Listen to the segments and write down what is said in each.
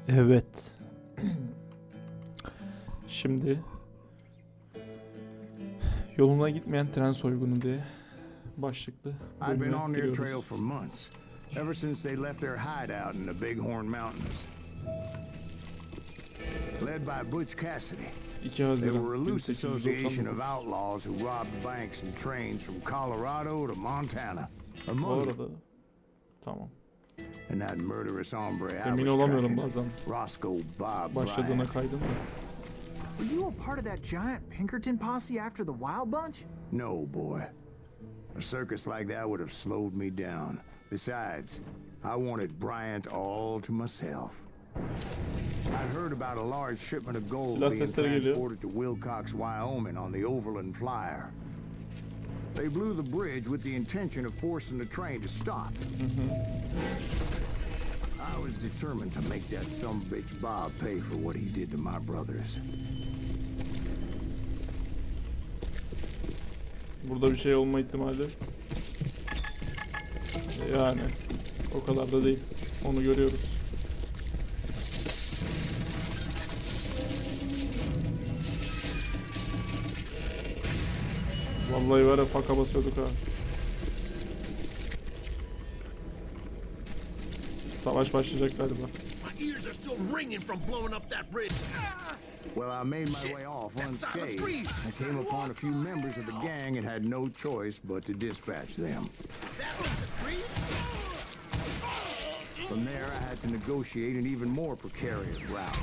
Evet. Şimdi yoluna gitmeyen tren soygunu diye başlıklı I've been on bölüme their trail giriyoruz. for months, ever since they left their hideout in the Bighorn Mountains. Led by Butch Cassidy, 2 they Haziran were a loose association of 1899. outlaws who robbed banks and trains from Colorado to Montana. Bu Among them, arada tamam. and that murderous hombre I Emin was olamıyorum tracking, bazen Roscoe Bob başladığına Bryant. kaydım da. Were you a part of that giant Pinkerton posse after the Wild Bunch? No, boy. A circus like that would have slowed me down. Besides, I wanted Bryant all to myself. I'd heard about a large shipment of gold Silah being sesleri geliyor. transported to Wilcox, Wyoming on the Overland Flyer. They blew the bridge with the intention of forcing the train to stop. I was determined to make that sumbitch Bob pay for what he did to my brothers. Burada bir şey olma ihtimali yani o kadar da değil. Onu görüyoruz. Vallahi var ya faka basıyorduk ha. Savaş başlayacak galiba. My ears are still ringing from blowing up that bridge. Well, I made my way off That silence unscathed. freeze. I came upon a few members of the gang and had no choice but to dispatch them. That silence freeze. From there, I had to negotiate an even more precarious route.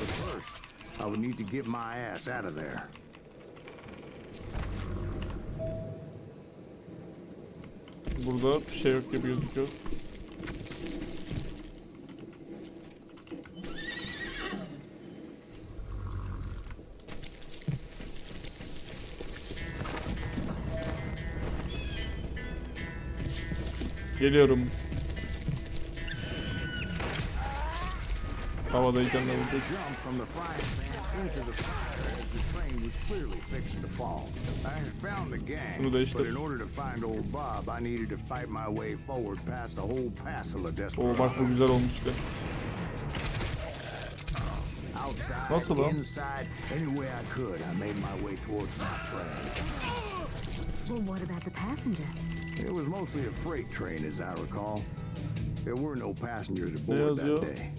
But first, I would need to get my ass out of there. Burada bir şey yok gibi gözüküyor. Geliyorum. Havadayken de I vurduk. jumped from the frying pan into the fire as the train was clearly fixing to fall. I had found the gang, Şunu değiştir. but in order to find old Bob, I needed to fight my way forward past a whole passel of Oo desperados. bak bu güzel olmuş işte. Outside, Nasıl lan? inside, any way I could, I made my way towards my friend. Well, what about the passengers? It was mostly a freight train, as I recall. There were no passengers Ne aboard that yazıyor? day.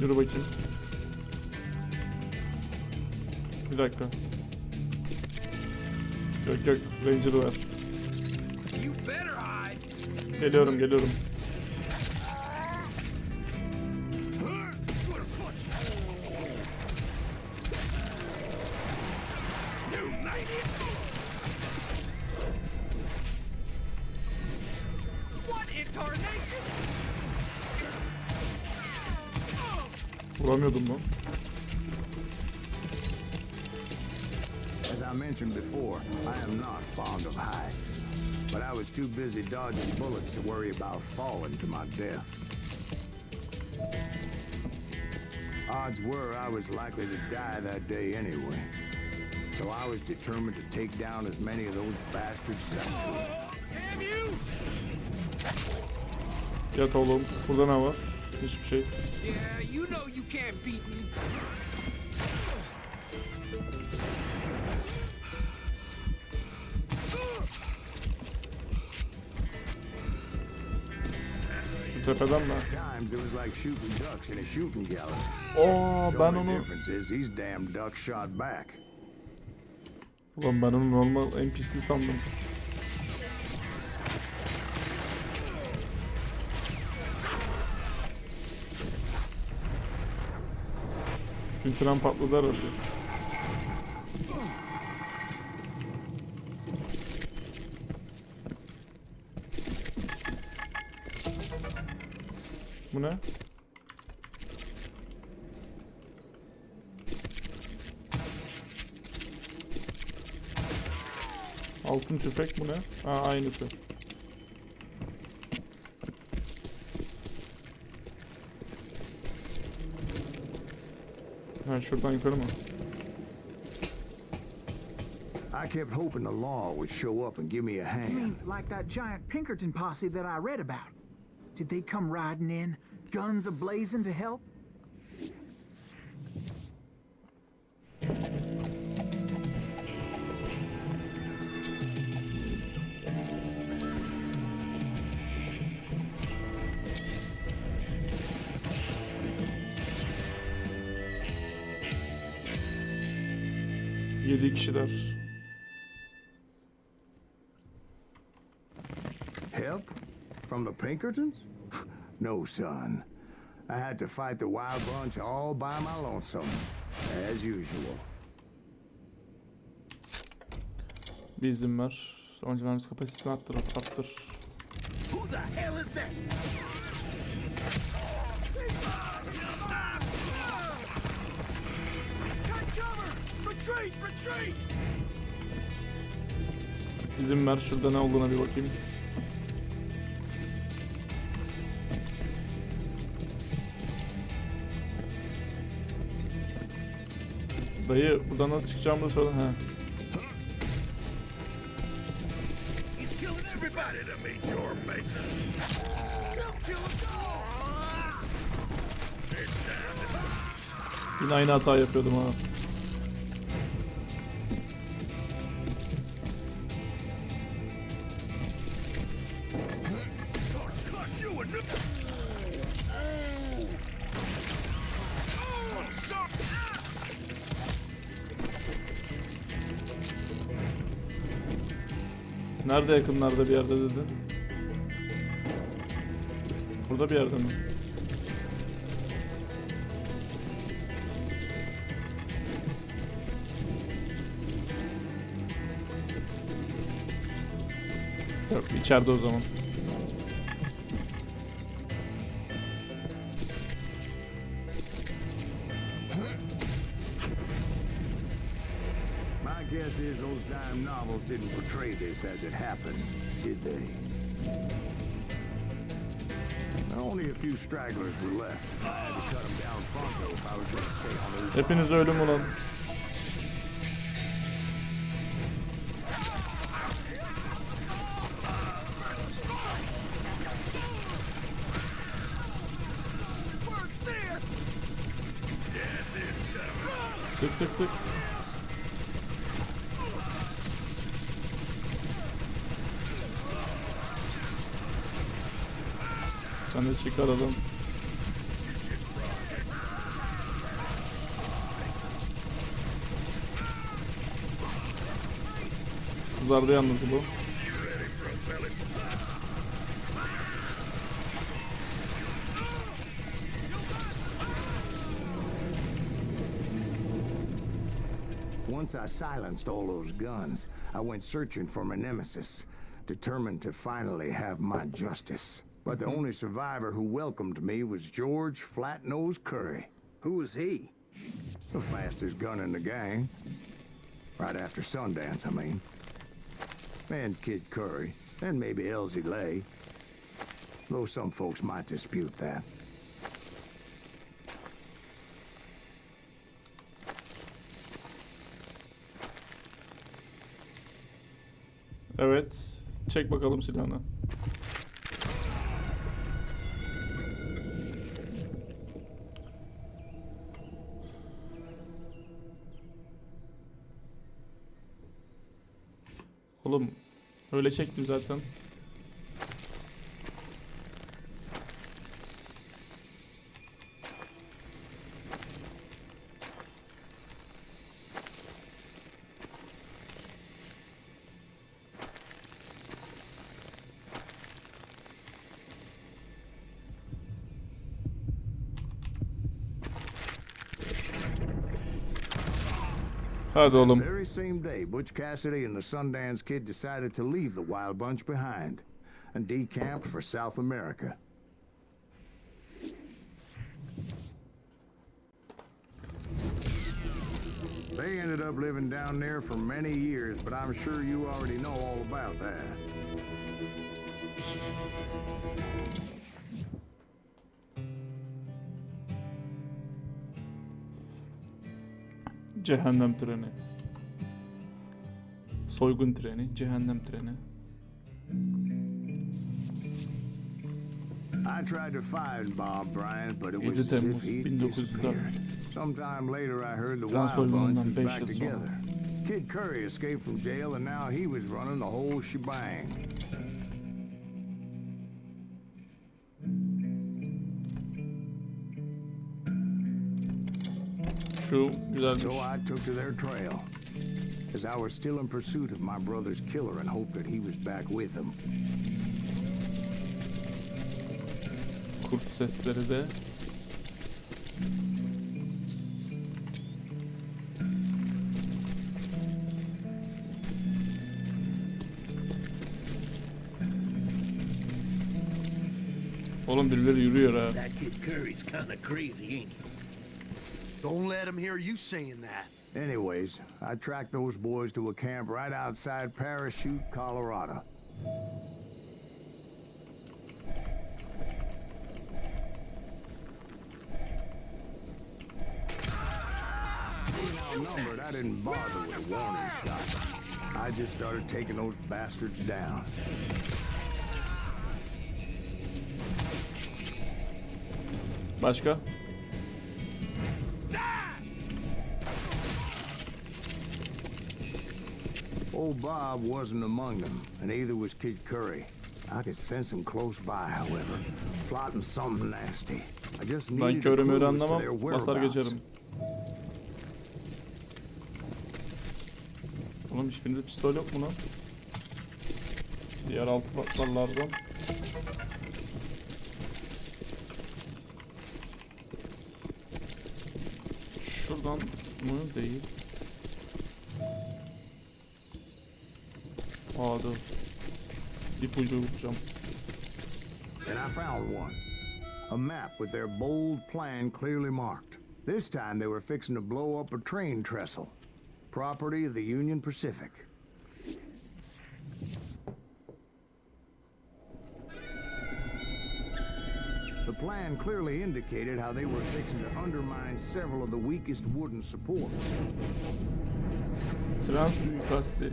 Yürü bakayım. Bir dakika. Yok yok, Ranger'ı ver. You better hide. Geliyorum geliyorum. Good punch. United. What in tarnation? Vuramıyordum lan. As I mentioned before, I am not fond of heights. But I was too busy dodging bullets to worry about falling to my death. Odds were I was likely to die that day anyway. So I was determined to take down as many of those bastards as I could. Damn you! Yat oğlum. Burada ne var? Hiçbir şey. Yeah, you know you can't beat me. Şu tepeden mi? At times it was like shooting ducks in a shooting gallery. Oo The ben only onu... difference is these damn ducks shot back. Ulan ben onu normal NPC sandım. Tüm tren patladı herhalde. Bu ne? Altın tüfek bu ne? Aa aynısı. Ha şuradan yukarı mı? I kept hoping the law would show up and give me a You hand. mean like that giant Pinkerton posse that I read about? Did they come riding in, guns a-blazing to help? Yedi kişiler. Help? From the Pinkertons? No, son. I had to fight the Wild Bunch all by my lonesome, as usual. Bir izin ver. Savancı mermisi kapasitesini arttır. Who the hell is that? Take cover! Retreat! Retreat! İzin ver, şurada ne olduğuna bir bakayım. Dayı buradan nasıl çıkacağımı sorun. He. He's killing everybody to meet your maker. He'll kill us all! It's time to... Yine aynı hata yapıyordum ha. Cut you a new... Oh, son! Nerede, yakınlarda bir yerde dedi. Burada bir yerde mi? Yok, içeride o zaman. My guess is those dime novels didn't portray this as it happened, did they? Only a few stragglers were left. I had to cut them down pronto if I was going to stay on those. Hepiniz ölüm ulan. Work this! Get this cover! Sık. Sen de çıkaralım. Kızardı yalnız bu. Once I silenced all those guns, I went searching for my nemesis, determined to finally have my justice. But the only survivor who welcomed me was George Flat-Nose Curry. Who was he? The fastest gun in the gang. Right after Sundance, I mean. And Kid Curry, and maybe Elsie Lay. Though some folks might dispute that. Evet. Çek bakalım silahını. Oğlum öyle çektim zaten. Hadi oğlum. Very same day, Butch Cassidy and the Sundance Kid decided to leave the Wild Bunch behind and decamped for South America. They ended up living down there for many years, but I'm sure you already know all about that. Cehennem treni. soygun treni, cehennem treni. I tried to find Bob Bryant, but it 7 was as Temmuz if he'd 1904. disappeared. Sometime later, I heard the Tren Wild Bunch soygunundan was 5 back yıl sonra. together. Kid Curry escaped from jail, and now he was running the whole shebang. Şu güzelmiş. So I took to their trail, as I was still in pursuit of my brother's killer and hoped that he was back with him. Kurt sesleri de. Oğlum birileri yürüyor ha. That kid Curry's kinda crazy, ain't he? Don't let him hear you saying that. Anyways, I tracked those boys to a camp right outside Parachute, Colorado. Being outnumbered, I didn't bother with a warning shot. I just started taking those bastards down. Başka? Old Bob wasn't among them, and neither was Kid Curry. I could sense him close by, however, plotting something nasty. I just Ben needed a körü clue mörü as to anlamam. their Basar whereabouts. geçerim. Oğlum hiçbirinde pistol yok mu lan? Diğer alt patlarlardan. Şuradan mı değil? Aa dur. İpucu bulacağım. And I found one. A map with their bold plan clearly marked. This time they were fixing to blow up a train trestle. Property of the Union Pacific. The plan clearly indicated how they were fixing to undermine several of the weakest wooden supports. Tren suikasti.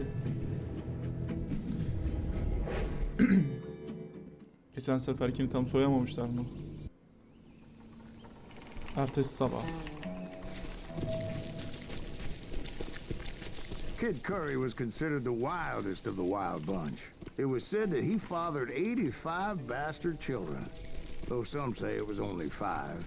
Geçen seferkini tam soyamamışlar mı? Ertesi sabah. Kid Curry was considered the wildest of the wild bunch. It was said that he fathered 85 bastard children, though some say it was only 5.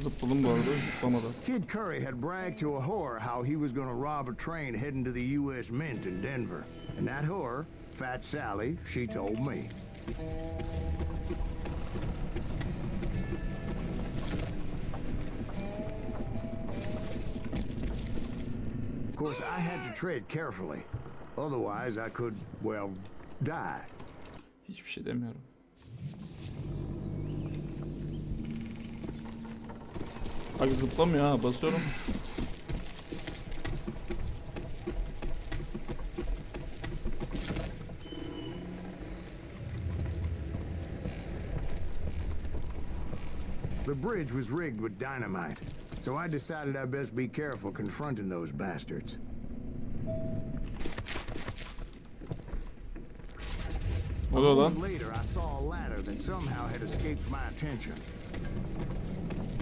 Zıpladım bu arada, zıplamadı. Kid Curry had bragged to a whore how he was gonna rob a train heading to the U.S. Mint in Denver. And that whore, Fat Sally, she told me. Of course, I had to tread carefully. Otherwise, I could, well, die. Hiçbir şey demiyorum. Bak zıplamıyor ha, basıyorum. The bridge was rigged with dynamite, so I decided I'd best be careful confronting those bastards. Ne oluyor lan? Later, I saw a ladder that somehow had escaped my attention.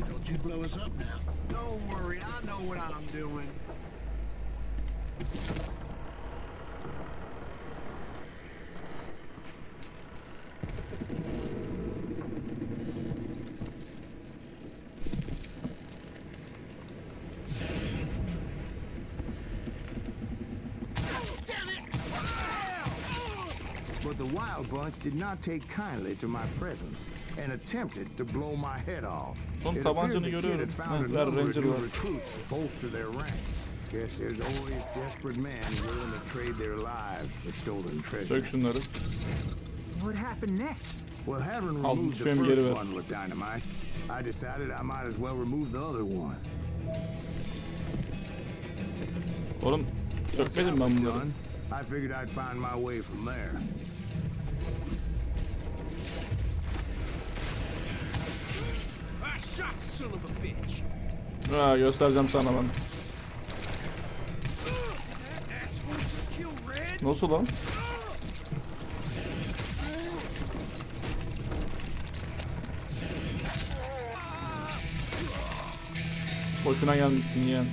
Don't you blow us up now. Don't worry, I know what I'm doing. But the Wild Bunch did not take kindly to my presence and attempted to blow my head off. Oğlum It tabancanı appeared the kid görüyorum. had found a Ha, ver number of Ranger new var. recruits to bolster their ranks. Guess there's always desperate men willing to trade their lives for stolen treasure. Sök şunları. What happened next? Well, having Al, removed the düşmem geri first ver. bundle of dynamite, I decided I might as well remove the other one. Oğlum sökmedim ben bunları. Done, I figured I'd find my way from there. I shot the son of a bitch. Ha, göstereceğim sana ben. That asshole just kill Red? Nasıl lan? Boşuna gelmişsin yeğen.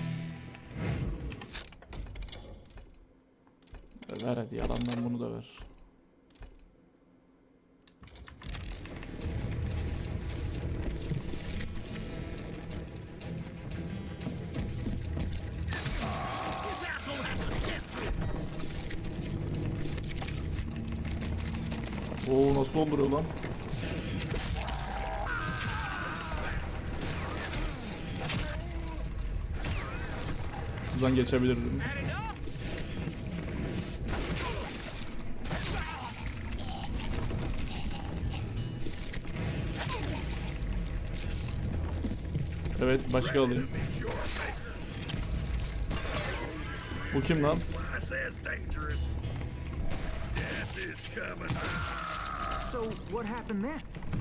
Ver hadi, yalandan bunu da ver. Oo, nasıl dolduruyor lan? Şuradan geçebilirdim. Evet, başka alayım. Bu kim lan? So, what happened then?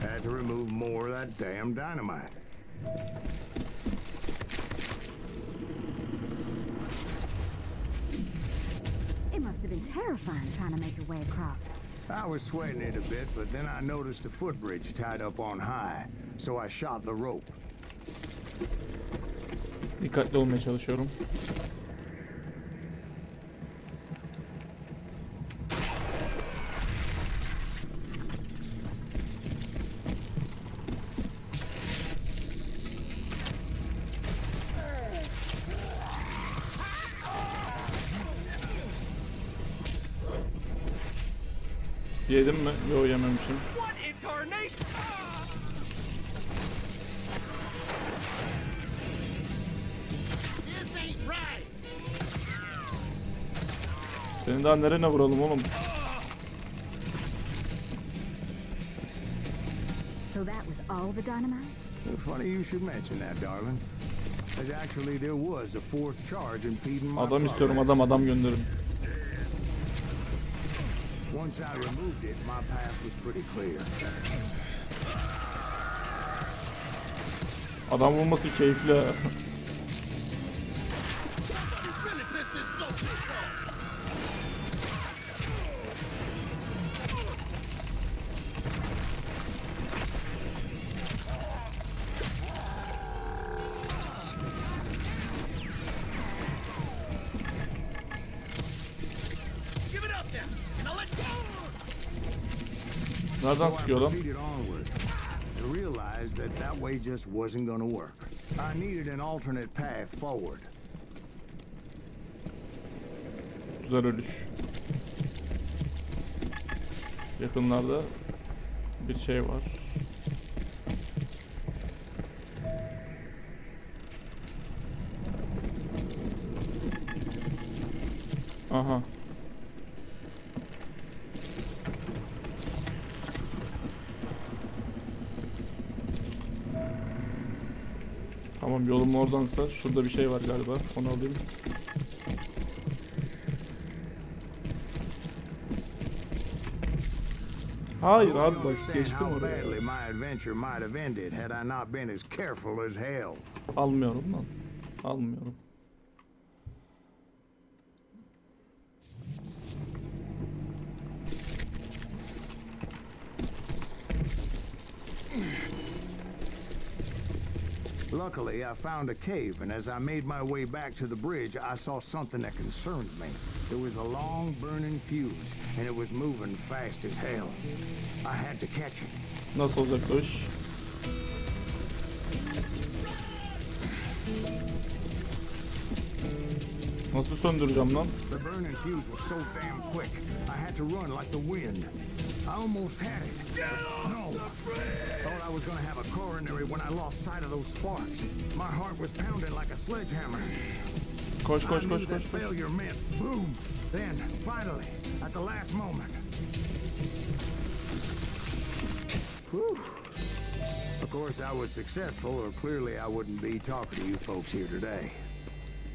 Had to remove more of that damn dynamite. It must have been terrifying trying to make your way across. I was sweating it a bit, but then I noticed a footbridge tied up on high, so I shot the rope. Dikkatli olmaya çalışıyorum. Yedim mi? Yok, yememişim. What in tarnation? This ain't right. Seni daha nerene vuralım oğlum? So that was all the dynamite? Funny you should mention that, darling. As actually there was a fourth charge impeding my Adam istiyorum, progress. adam gönderin. Once I removed it, my path was pretty clear. Adam vurması keyifli. Really pissed this soldier off. Give it up then, and I'll let go. Nereden So I sıkıyor lan? proceeded onward and realized that that way just wasn't going to work. I needed an alternate path forward. Güzel ölüş. Yakınlarda bir şey var. Aha. Tamam, yolum oradansa şurada bir şey var galiba. Onu alayım. Hayır You abi, bak understand geçtim how oraya. badly my adventure might have ended had I not been as careful as hell. Almıyorum lan. Almıyorum. Luckily, I found a cave, and as I made my way back to the bridge, I saw something that concerned me. There was a long burning fuse, and it was moving fast as hell. I had to catch it. Nasıl olacak bu iş? Nasıl söndüreceğim lan? The burning fuse was so damn quick, I had to run like the wind. I almost had it. No! Thought I was gonna have a coronary when I lost sight of those sparks. My heart was pounding like a sledgehammer. Koş I koş knew koş that koş koş. failure meant boom. Then, finally, at the last moment. Whew. Of course, I was successful, or clearly I wouldn't be talking to you folks here today.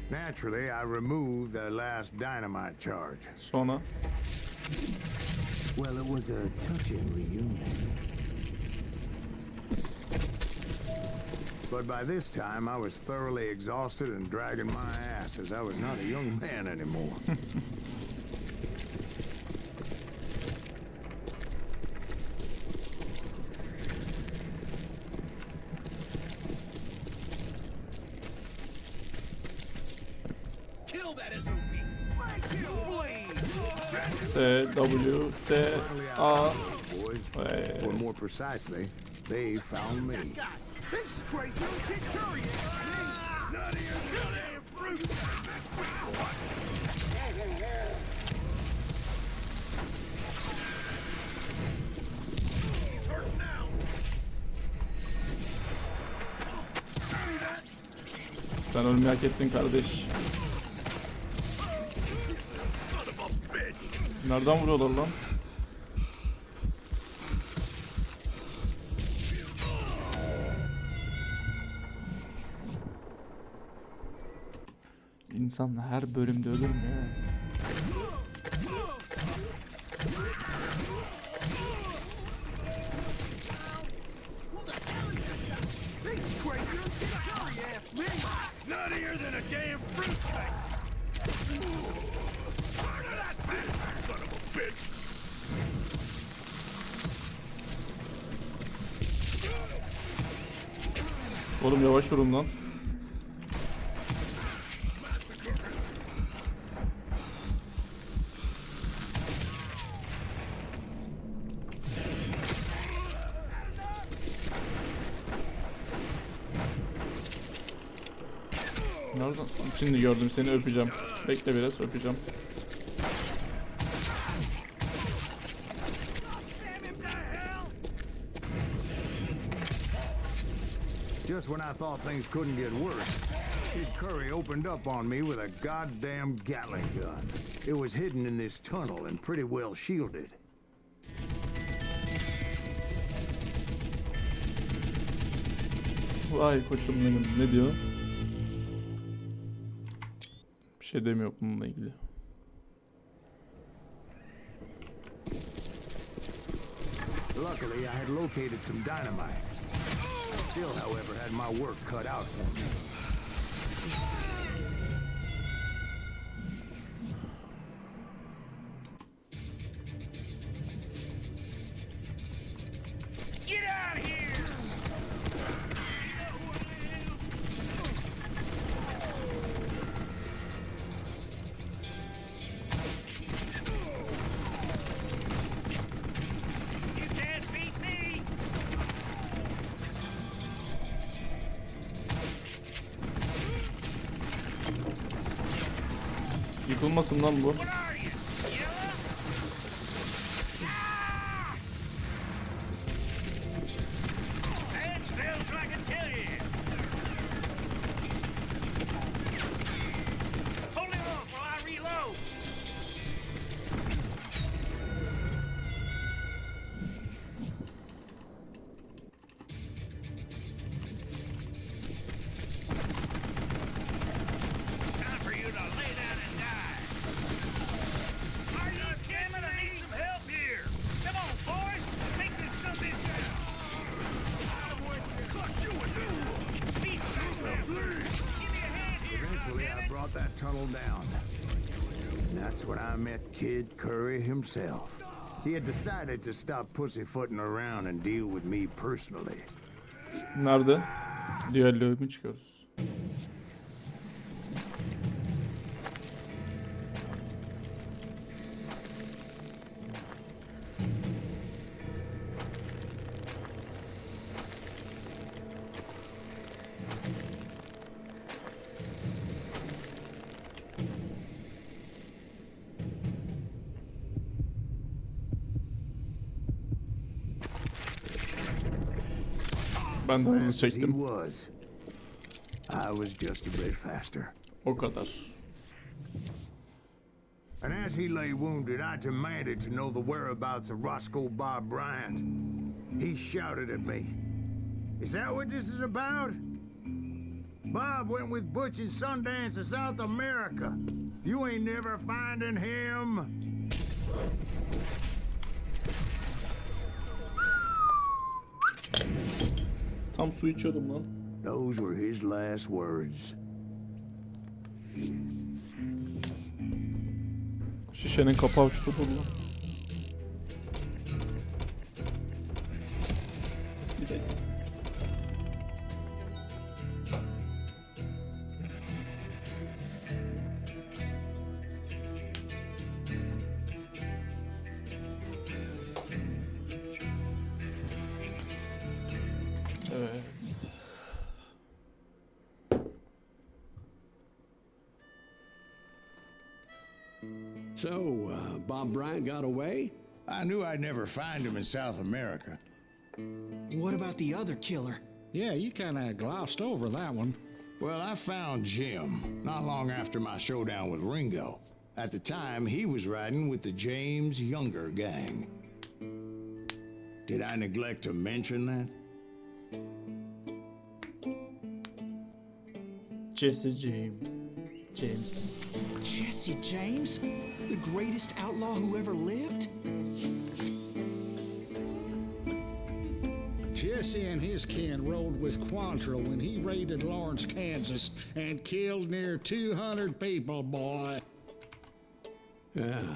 Naturally, I removed the last dynamite charge. Sonra Well, it was a touching reunion. But by this time, I was thoroughly exhausted and dragging my ass as I was not a young man anymore. S, W, S, A. Boys, Hey. or more precisely, they found me. This crazy little kid Curry asked me. Not here, this damn fruit. He's hurt now. See that? Sen ölmeyi hak ettin kardeş. Son of a bitch. Nereden vuruyorlar lan? İnsan her bölümde ölür mü ya? He's crazy little kid Curry asked me. Not here than a damn fruitcake. That bitch, son of a bitch. Oğlum yavaş vurun lan. Nereden? Şimdi gördüm seni, öpeceğim. Bekle biraz, öpeceğim. Just when I thought things couldn't get worse, Kid Curry opened up on me with a goddamn Gatling gun. It was hidden in this tunnel and pretty well shielded. Vay koçum benim, ne diyor? Bir şey demiyor bununla ilgili. Luckily, I had located some dynamite. I still, however, had my work cut out for me. Get out of here! You can't beat me! Yıkılmasın lan bu. What are you, yellow? Stand still so I can kill you! Hold him off while I reload! Time for you to lay down and die! Are you kidding? I need some help here! Come on, boys! Take this sumbitch out! I'm going to cut you a new one! Beat that bastard! Give me a hand here, Eventually, I goddammit! brought that tunnel down. And that's when I met Kid Curry himself. He had decided to stop pussyfooting around and deal with me personally. Nerede? Diğerleri mi çıkıyoruz? Ben de hızlı Fast as he çektim. was, I was just a bit faster. O kadar. And as he lay wounded, I demanded to know the whereabouts of Roscoe Bob Bryant. He shouted at me. Is that what this is about? Bob went with Butch and Sundance to South America. You ain't never finding him. Tam su içiyordum lan. Those were his last words. Şişenin kapağı uçtu lan. Bir de. So, Bob Bryant got away? I knew I'd never find him in South America. What about the other killer? Yeah, you kind of glossed over that one. Well, I found Jim not long after my showdown with Ringo. At the time, he was riding with the James Younger gang. Did I neglect to mention that? Jesse James. Jesse James? The greatest outlaw who ever lived? Jesse and his kin rode with Quantrill when he raided Lawrence, Kansas, and killed near 200 people, boy.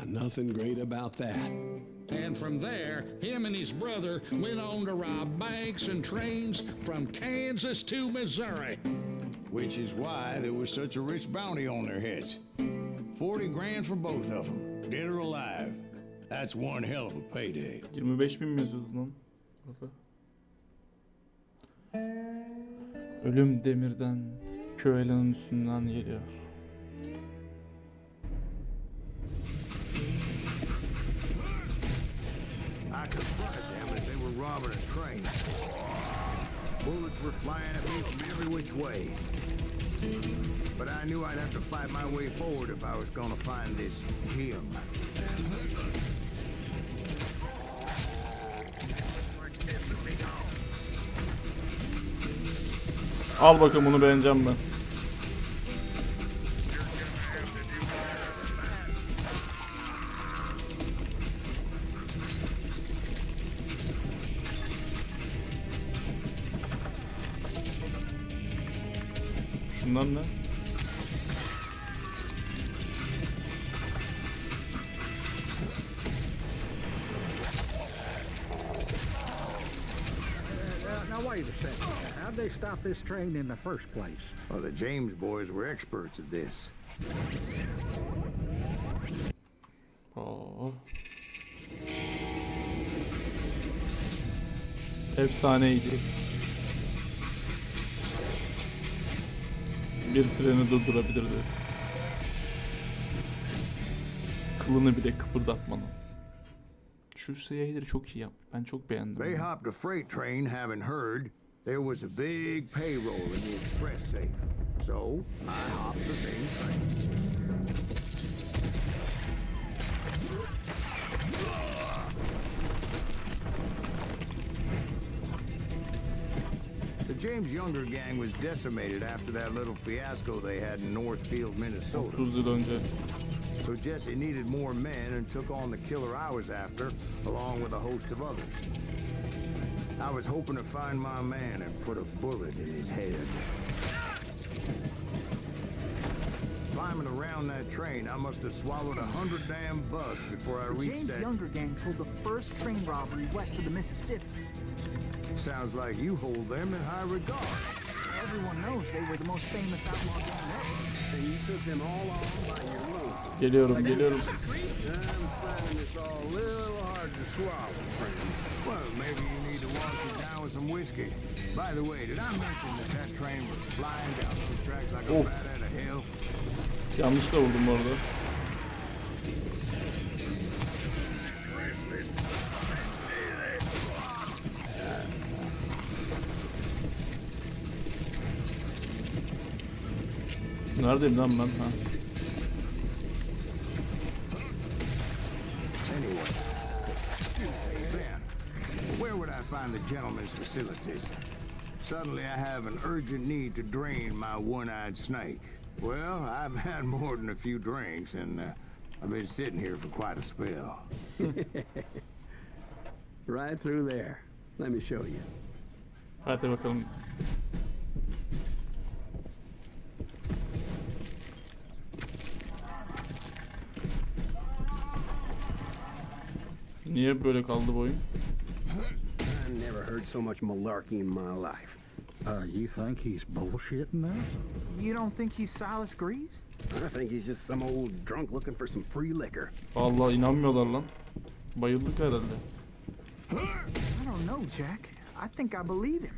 Nothing great about that. And from there, him and his brother went on to rob banks and trains from Kansas to Missouri. Which is why there was such a rich bounty on their heads. 40 grand for both of them, dead or alive. That's one hell of a payday. 25.000 mi yazıyordu lan? Ölüm demirden, köğelenin üstünden geliyor. I confronted them as they were robbing a train. Bullets were flying at me from every which way. But I knew I'd have to fight my way forward if I was gonna find this Jim. Al bakalım, bunu beğeneceğim ben. Şunlar ne? Now wait a second. How'd they stop this train in the first place? Well, the James boys were experts at this. Oo. Efsaneydi. Bir treni durdurabilirdi. Kılını bile kıpırdatmadan. Şu seyirleri çok iyi yap. Ben çok beğendim. They hopped a freight train, having heard there was a big payroll in the express safe. So I hopped the same train. The James Younger gang was decimated after that little fiasco they had in Northfield, Minnesota. 30 yıl önce. So Jesse needed more men and took on the killer I was after, along with a host of others. I was hoping to find my man and put a bullet in his head. Climbing around that train, I must have swallowed 100 damn bugs before I The reached James that. Younger gang pulled the first train robbery west of the Mississippi. Sounds like you hold them in high regard. Everyone knows they were the most famous outlaw gang ever. And you took them all on by your lonesome. Geliyorum, geliyorum. I'm finding this all a little hard to swallow, friend. Well, maybe you need to wash it down with some whiskey. By the way, did I mention that train was flying down those tracks like a bat out of hell? Yanlışla vurdum orada. Neredeyim lan ben? Ha. Anyway, hey Ben, where would I find the gentleman's facilities? Suddenly I have an urgent need to drain my one-eyed snake. Well, I've had more than a few drinks, and I've been sitting here for quite a spell. Right through there. Let me show you. Hadi bakalım. Niye böyle kaldı bu oyun? I never heard so much malarkey in my life. You think he's bullshitting us? You don't think he's Silas Greaves? I think he's just some old drunk looking for some free liquor. Vallahi inanmıyorlar lan. Bayıldık herhalde. I don't know, Jack. I think I believe him.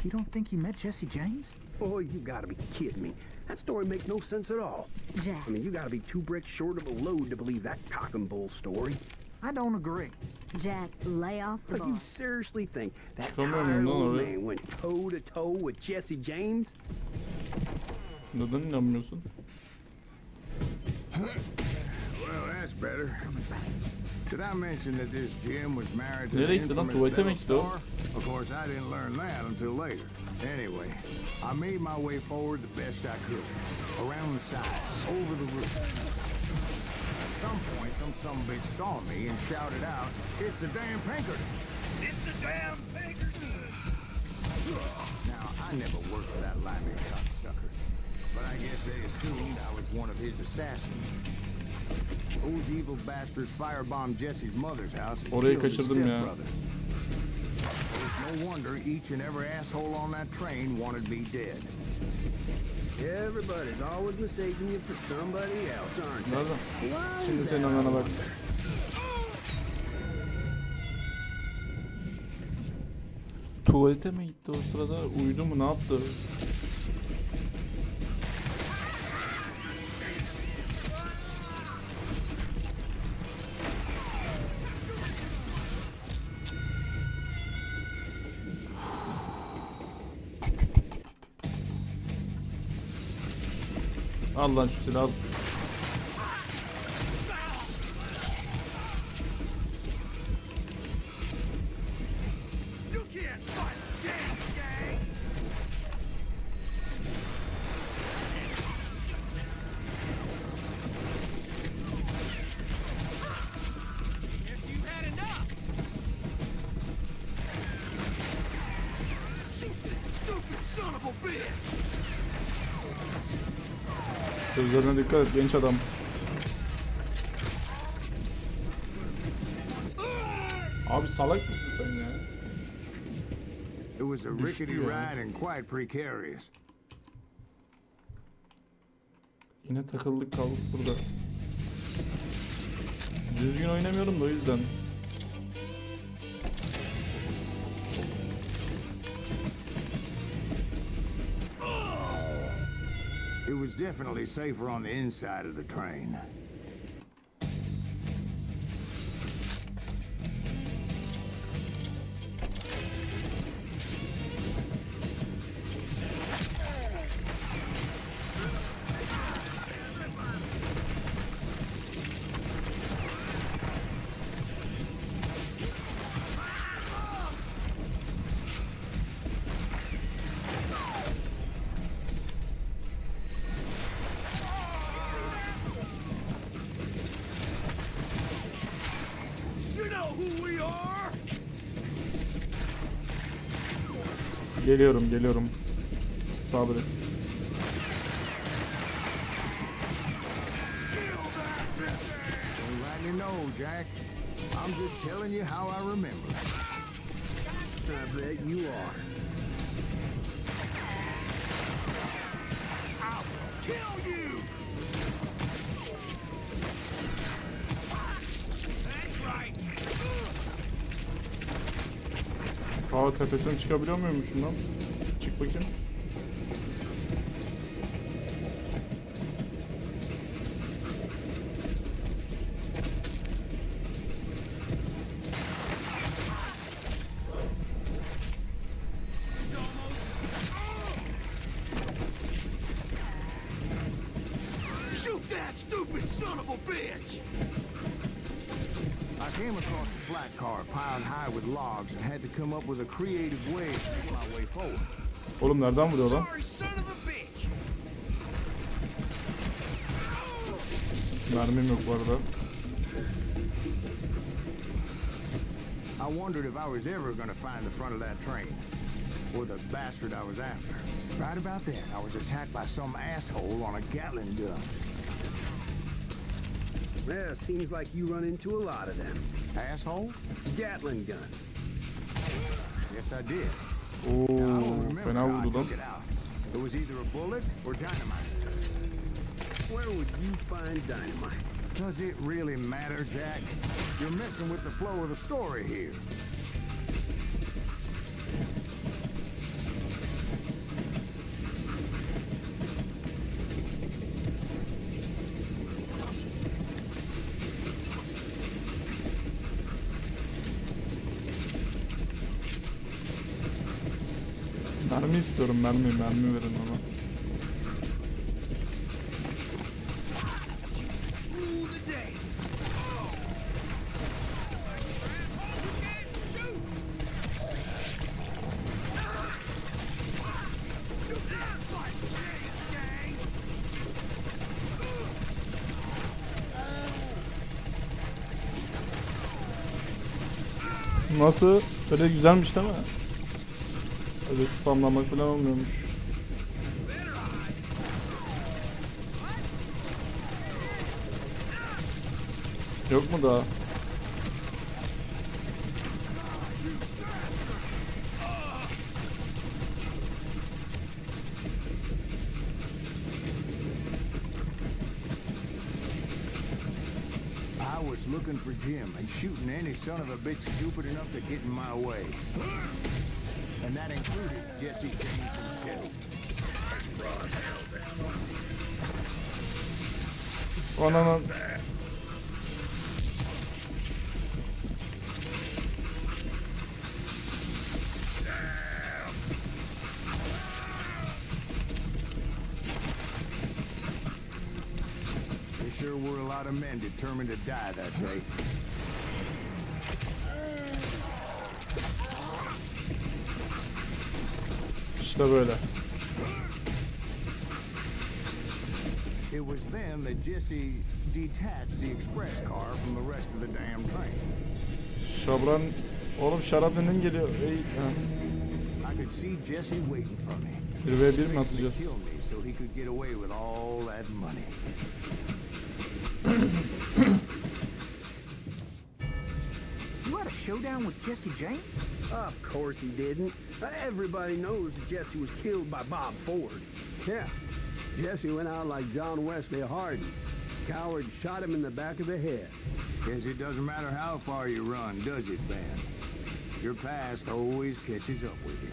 You don't think he met Jesse James? Boy, you gotta be kidding me. That story makes no sense at all. Jack, I mean, you gotta be 2 bricks short of a load to believe that cock and bull story. I don't agree. Jack, lay off the But you bar. seriously think that Çıkamıyorum tired lan old oraya. man went toe to toe with Jesse James? Neden inanmıyorsun? Well, that's better. Did I mention that this Jim was married to the Nereye gitti lan? infamous Tuvalete mi Bell gitti o? Star? Of course, I didn't learn that until later. Anyway, I made my way forward the best I could. Around the sides, over the roof. At some point, some bitch saw me and shouted out, "It's a damn Pinkerton!" It's a damn Pinkerton. Now, I never worked for that limey cocksucker, but I guess they assumed I was one of his assassins. Those evil bastards firebombed Jesse's mother's house and Orayı killed his kaçırdım ya. stepbrother. It's no wonder each and every asshole on that train wanted me dead. Everybody's always mistaking you for somebody else, aren't they? Nereden? Why Şimdi is senin that, I anana bak. wonder? Tuvalete mi gitti o sırada? Uyudu mu? Ne yaptı? Al lan şu silahı al. You can't fight damn gang. Guess you had enough. Shoot that stupid son of a bitch. Sözlerine dikkat et genç adam. Abi salak mısın sen ya? It was a rickety Düştü ya. ride and quite precarious. Yine takıldık kaldık burada. Düzgün oynamıyorum da o yüzden. It was definitely safer on the inside of the train. You know who we are. Geliyorum. Sabret. Kill that bitch. Don't rightly know, Jack. I'm just telling you how I remember. I bet you are. I will kill you. That's right. Aa tepesine çıkabiliyor muymuşum lan? Çık bakayım. Shoot that stupid son of a bitch. I came across a flat car piled high with logs and had to come up with a creative way to make my way forward. Oğlum nereden vuruyor lan? Sorry son of a bitch. Mermim yok bu arada. I wondered if I was ever going to find the front of that train, or the bastard I was after. Right about then, I was attacked by some asshole on a Gatling gun. Yeah, seems like you run into a lot of them. Asshole? Gatling guns. Yes, I did. Oo, Now, I don't remember fena how I vurdu lan. took it out. It was either a bullet or dynamite. Where would you find dynamite? Does it really matter, Jack? You're messing with the flow of the story here. Mermi istiyorum, mermi verin ona. Nasıl? Böyle güzelmiş değil mi? Öyle spamlamak falan olmuyormuş. Yok mu daha? I was looking for Jim and shooting any son of a bitch stupid enough to get in my way. And that included Jesse James himself. Ananın. There sure were a lot of men determined to die that day. İşte böyle. It was then that Jesse detached the express car from the rest of the damn train. Şabran, oğlum şarap neden geliyor? Ey, ha. I could see Jesse waiting for me. 1v1 mi Fixing to atacağız? kill me so he could get away with all that money. You had a showdown with Jesse James? Of course he didn't. Everybody knows that Jesse was killed by Bob Ford. Yeah, Jesse went out like John Wesley Hardin. Coward shot him in the back of the head. Guess it doesn't matter how far you run, does it, Ben? Your past always catches up with you.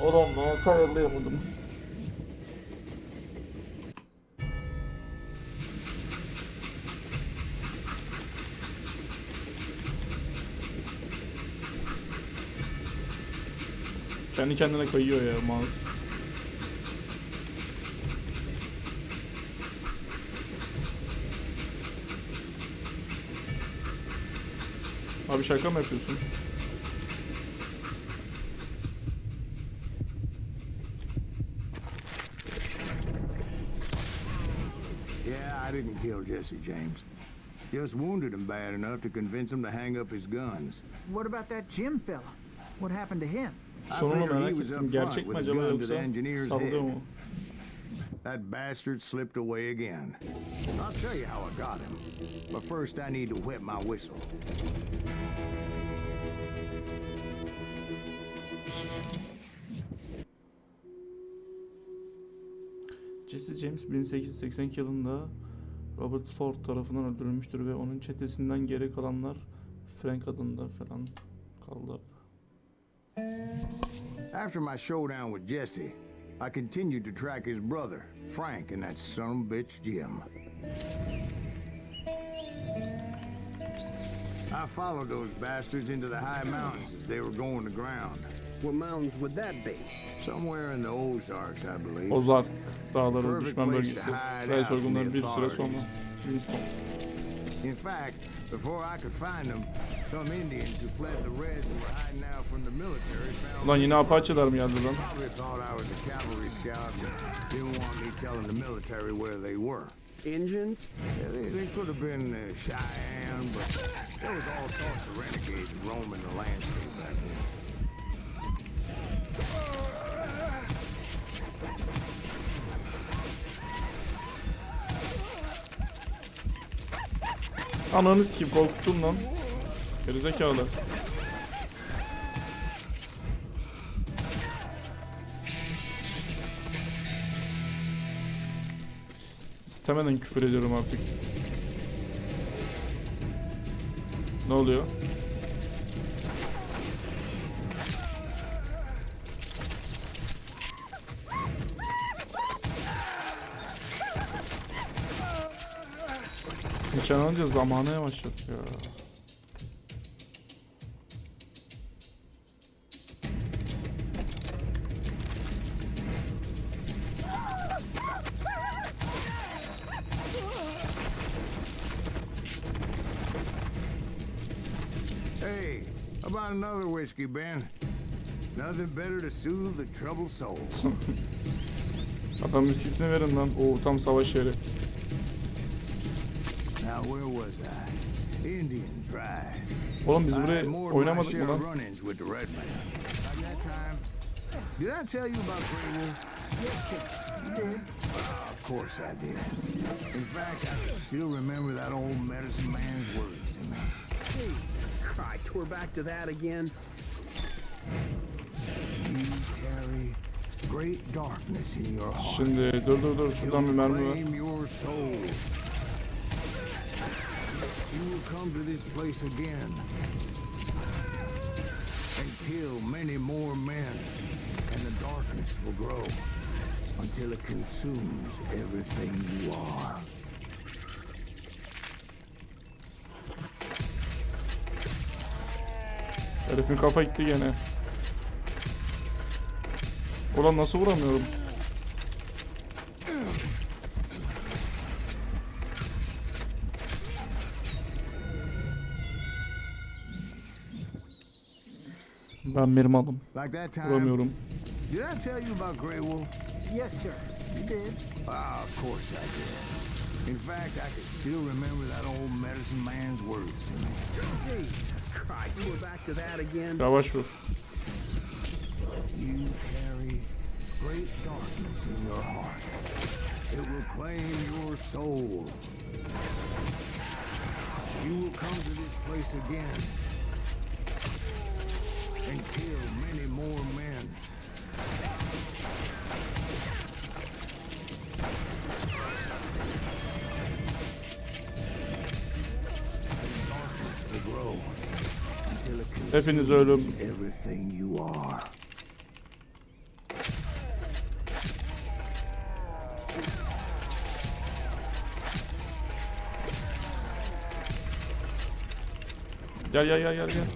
Oğlum nasıl ayarlayamadım? Kendi kendine kayıyor ya mouse. Abi şaka mı yapıyorsun? Yeah, I didn't kill Jesse James. Just wounded him bad enough to convince him to hang up his guns. What about that Jim fella? What happened to him? Sonunu figured he merak was ettim. up Gerçek front mi with a acaba gun to the yoksa engineer's sallıyor head. mu? That bastard slipped away again. I'll tell you how I got him. But first I need to wet my whistle. Jesse James 1882 yılında Robert Ford tarafından öldürülmüştür ve onun çetesinden geri kalanlar Frank adında falan kaldı. After my showdown with Jesse, I continued to track his brother, Frank, and that son of a bitch, Jim. I followed those bastards into the high mountains as they were going to ground. What mountains would that be? Somewhere in the Ozarks, I believe. Ozark Dağları düşman bölgesi. Ray sorgunları bir süre sonra Winston. In fact, before I could find them, some Indians who fled the res and were hiding out from the military found Ulan me. yine Apache'lar mı geldi lan? Probably thought I was a cavalry scout and didn't want me telling the military where they were. Engines? Yeah, they could have been Cheyenne, but there was all sorts of renegades roaming the landscape back then. Ananı sikeyim, korkuttun lan. Gerizekalı. İstemeden küfür ediyorum artık. Ne oluyor? Nişan alınca zamanı yavaşlatıyor. Hey, how about another whiskey, Ben? Nothing better to soothe the troubled soul. Adam viskisini verin lan. Oo, tam savaş yeri. Now where was I? Indians, right? Oğlum biz I buraya had more than my oynamadık share mı of lan? run-ins with the red man. Like that time. Did I tell you about Grey Wolf? Yes, sir. You did. Of course I did. In fact, I can still remember that old medicine man's words to me. Jesus Christ, we're back to that again. You carry great darkness in your heart. Şimdi dur şuradan bir mermi var. Claim your soul. You will come to this place again and kill many more men, and the darkness will grow until it consumes everything you are. Herifin kafa gitti gene. Ulan nasıl vuramıyorum? Ben bir malım. Like that time. Vuramıyorum. Did I tell you about Grey Wolf? Yes, sir. You did. Of course I did. In fact, I can still remember that old medicine man's words to me. Jesus Christ, we're back to that again. Yavaş vur. You carry great darkness in your heart. It will claim your soul. You will come to this place again and kill many more men. And the darkness will grow until it Hepiniz ölüm. consumes everything you are. Gel.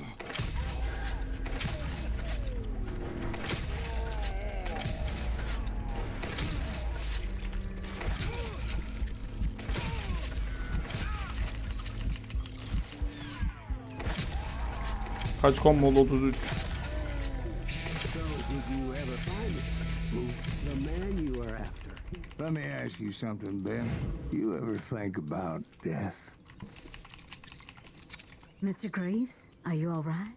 Kaç combo oldu? 33. So, did you ever find it? Who? The man you are after. Let me ask you something, Ben. You ever think about death? Mr. Greaves, are you all right?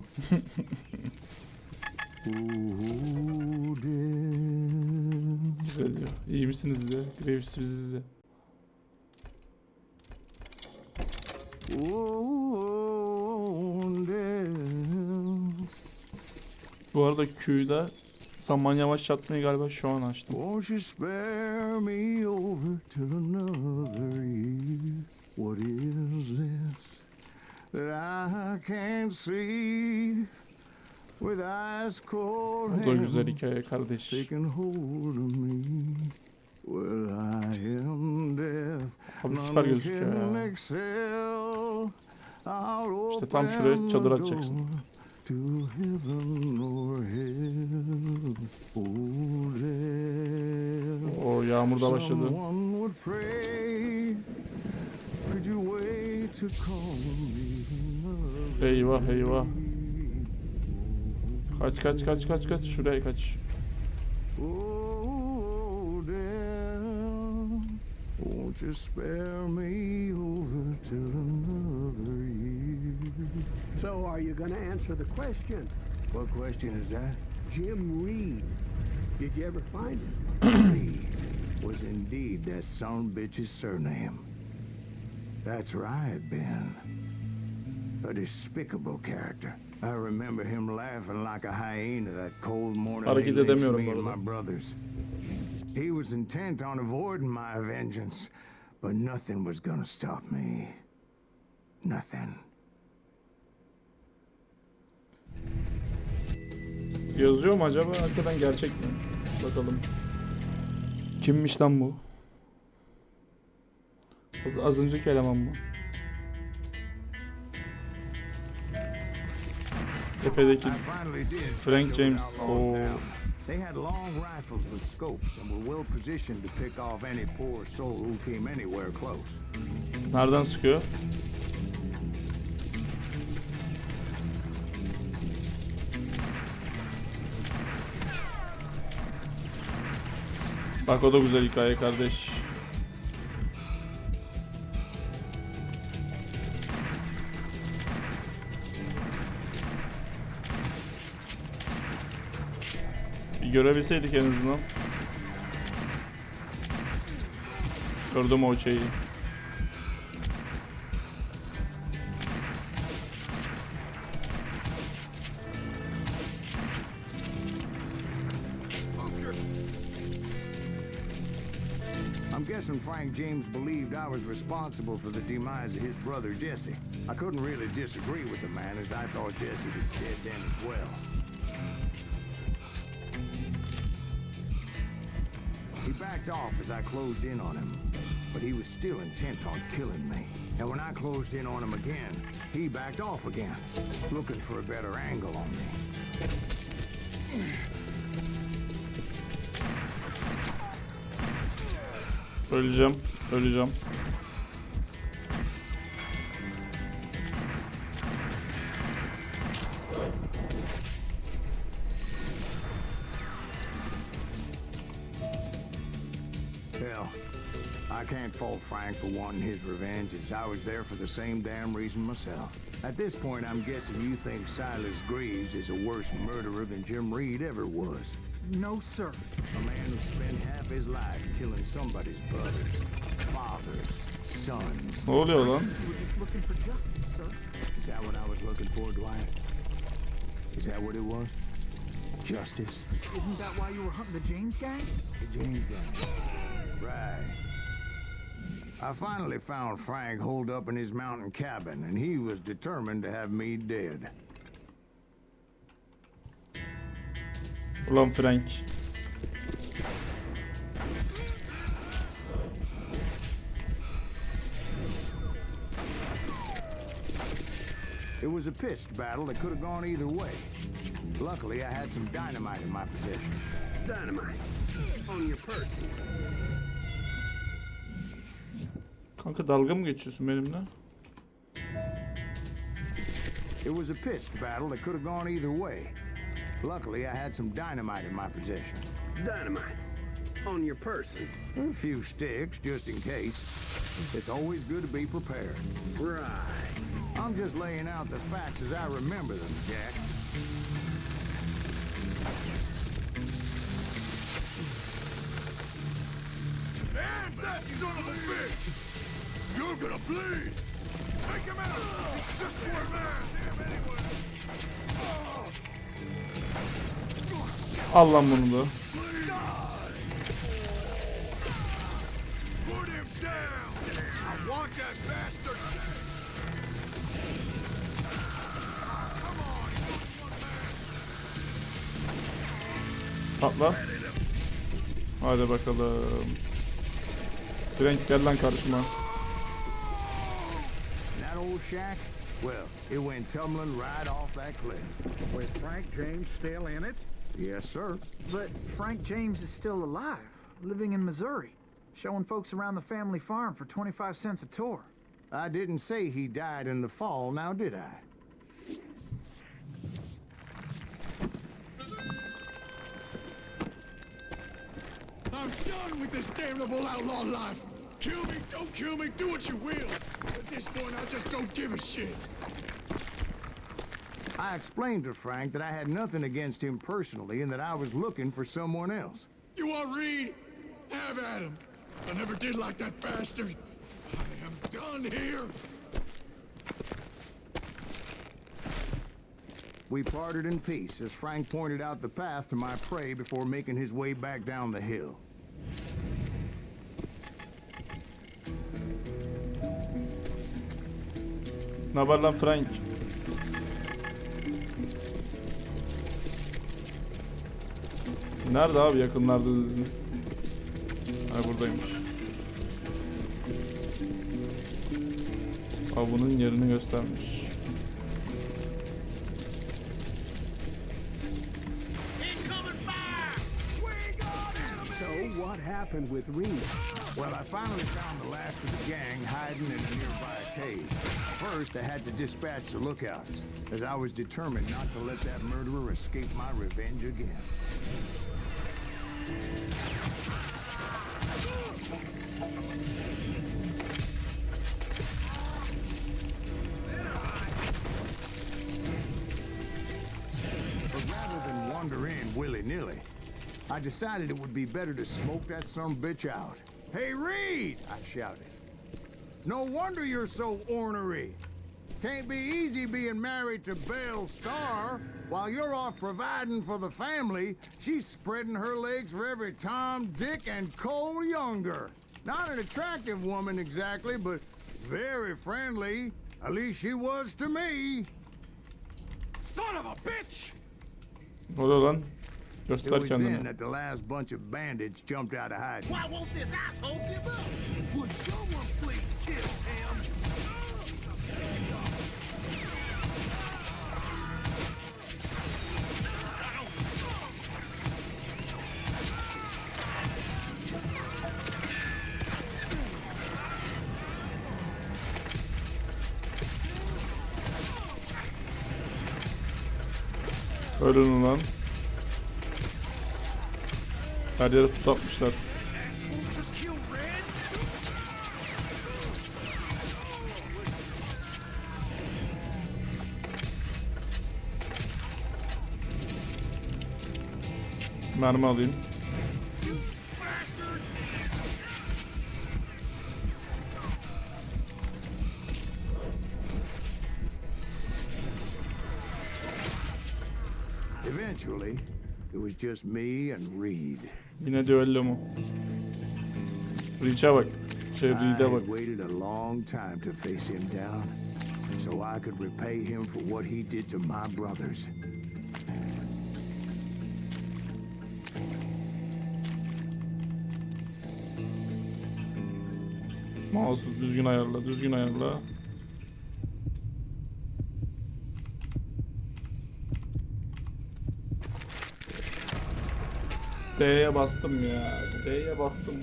Ooh, death. Güzel diyor. İyi misiniz diyor. Graves biziz. Oh, death. Bu arada Q'da zaman yavaşlatmayı galiba şu an açtım. Won't you spare me over till another year? What is this that I can't see with eyes cold O da güzel hands hikaye kardeş. taking hold of me? Well, I am death. Abi süper gözüküyor None ya. can excel. I'll İşte tam şuraya open çadır the açacaksın. door to heaven or hell. Oh, death. O yağmur da başladı. Someone would pray. Could you wait to call me? Eyvah. Kaç. Şuraya kaç. Oh, death, won't you spare me over till another year? So, are you gonna answer the question? What question is that? Jim Reed. Did you ever find him? Reed was indeed that son bitch's surname. That's right, Ben. A despicable character. I remember him laughing like a hyena that cold morning he Hareket lynched edemiyorum me bu and arada. my brothers. He was intent on avoiding my vengeance, but nothing was gonna stop me. Nothing. Yazıyor mu acaba? Hakikaten gerçek mi? Bakalım. Kimmiş lan bu? Az önceki eleman mı? Tepedeki I finally did Frank take those James. outlaws Oo. down. They had long rifles with scopes and were well positioned to pick off any poor soul who came anywhere close. Nereden sıkıyor? Bak o da güzel hikaye kardeş. Bir görebilseydik en azından. Gördüm o şeyi. I'm guessing Frank James believed I was responsible for the demise of his brother Jesse. I couldn't really disagree with the man, as I thought Jesse was dead then as well. He backed off as I closed in on him, but he was still intent on killing me. And when I closed in on him again, he backed off again, looking for a better angle on me. Öleceğim. Öleceğim. Hell, I can't fault Frank for wanting his revenge, as I was there for the same damn reason myself. At this point, I'm guessing you think Silas Greaves is a worse murderer than Jim Reed ever was. No, sir. A man who spent half his life killing somebody's brothers, fathers, sons. Ne oluyor lan? You were just looking for justice, sir. Is that what I was looking for, Dwight? Is that what it was? Justice? Isn't that why you were hunting the James gang? The James gang. Right. I finally found Frank holed up in his mountain cabin, and he was determined to have me dead. Ulan Frank. It was a pitched battle that could have gone either way. Luckily, I had some dynamite in my possession. Dynamite. On your person. Kanka dalga mı geçiyorsun benimle? It was a pitched battle that could have gone either way. Luckily, I had some dynamite in my possession. Dynamite. On your person. A few sticks, just in case. It's always good to be prepared. Right. I'm just laying out the facts as I remember them, Jack. And that son of a bitch! You're gonna bleed! Take him out! It's just one man! Damn anyway! Al lan bunu da. Put him down! I want that bastard! Come on, he's only one man! Patla. Hadi bakalım. Frank gel lan karşıma. That old shack? Well, it went tumbling right off that cliff. With Frank James still in it? Yes, sir. But Frank James is still alive, living in Missouri, showing folks around the family farm for 25 cents a tour. I didn't say he died in the fall, now did I? I'm done with this damnable outlaw life! Kill me, don't kill me, do what you will! At this point, I just don't give a shit! I explained to Frank that I had nothing against him personally and that I was looking for someone else. You want Reed? Have at him! I never did like that bastard! I am done here! We parted in peace as Frank pointed out the path to my prey before making his way back down the hill. Ne haber lan Frank? Nerede abi, yakınlarda dedin? Ha, buradaymış. Avının yerini göstermiş. what happened with Reed? Well, I finally found the last of the gang hiding in a nearby cave. First, I had to dispatch the lookouts, as I was determined not to let that murderer escape my revenge again. But rather than wander in willy-nilly, I decided it would be better to smoke that sumbitch out. Hey, Reed! I shouted. No wonder you're so ornery. Can't be easy being married to Belle Starr. While you're off providing for the family, she's spreading her legs for every Tom, Dick, and Cole younger. Not an attractive woman exactly, but very friendly. At least she was to me. Son of a bitch! Ne oluyor lan? It Göster was then kendini. that the last bunch of bandits jumped out of hiding. Why won't this asshole give up? Would someone please kill him? Ölün ulan. Her yere tuz atmışlar. Asshole just killed Red? Mermi alayım. You bastard! Eventually, it was just me and Reed. Yine düello mu? Reach'e bak. I Reed'e bak. had waited a long time to face him down, so I could repay him for what he did to my brothers. Mouse'u düzgün ayarla, düzgün ayarla. D'ye bastım ya. D'ye bastım.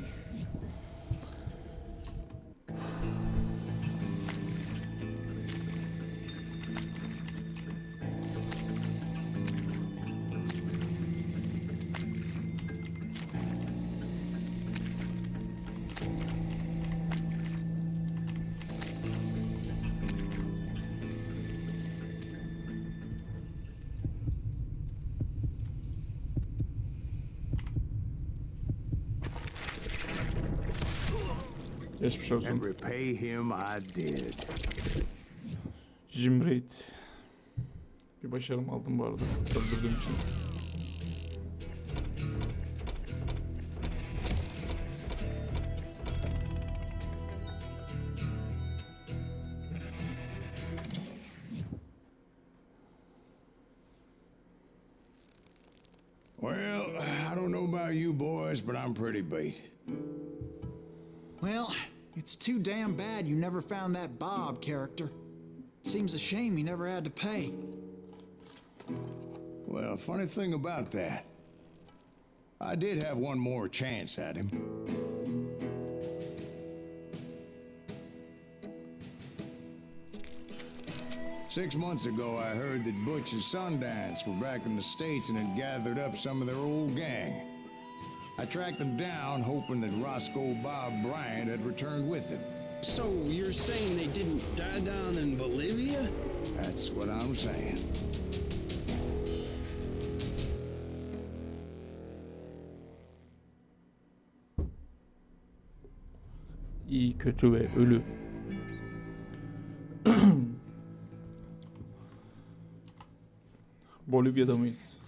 Geçmiş olsun. And repay him I did. Jim Reed. Bir başarım aldım bu arada. Öldürdüğüm için. Well, I don't know about you boys, but I'm pretty beat. Well, it's too damn bad you never found that Bob character. Seems a shame he never had to pay. Well, funny thing about that, I did have one more chance at him. Six months ago, I heard that Butch and Sundance were back in the States and had gathered up some of their old gang. I tracked them down, hoping that Roscoe Bob Bryant had returned with them. So you're saying they didn't die down in Bolivia? That's what I'm saying. İyi, kötü ve ölü. Bolivya'da mıyız?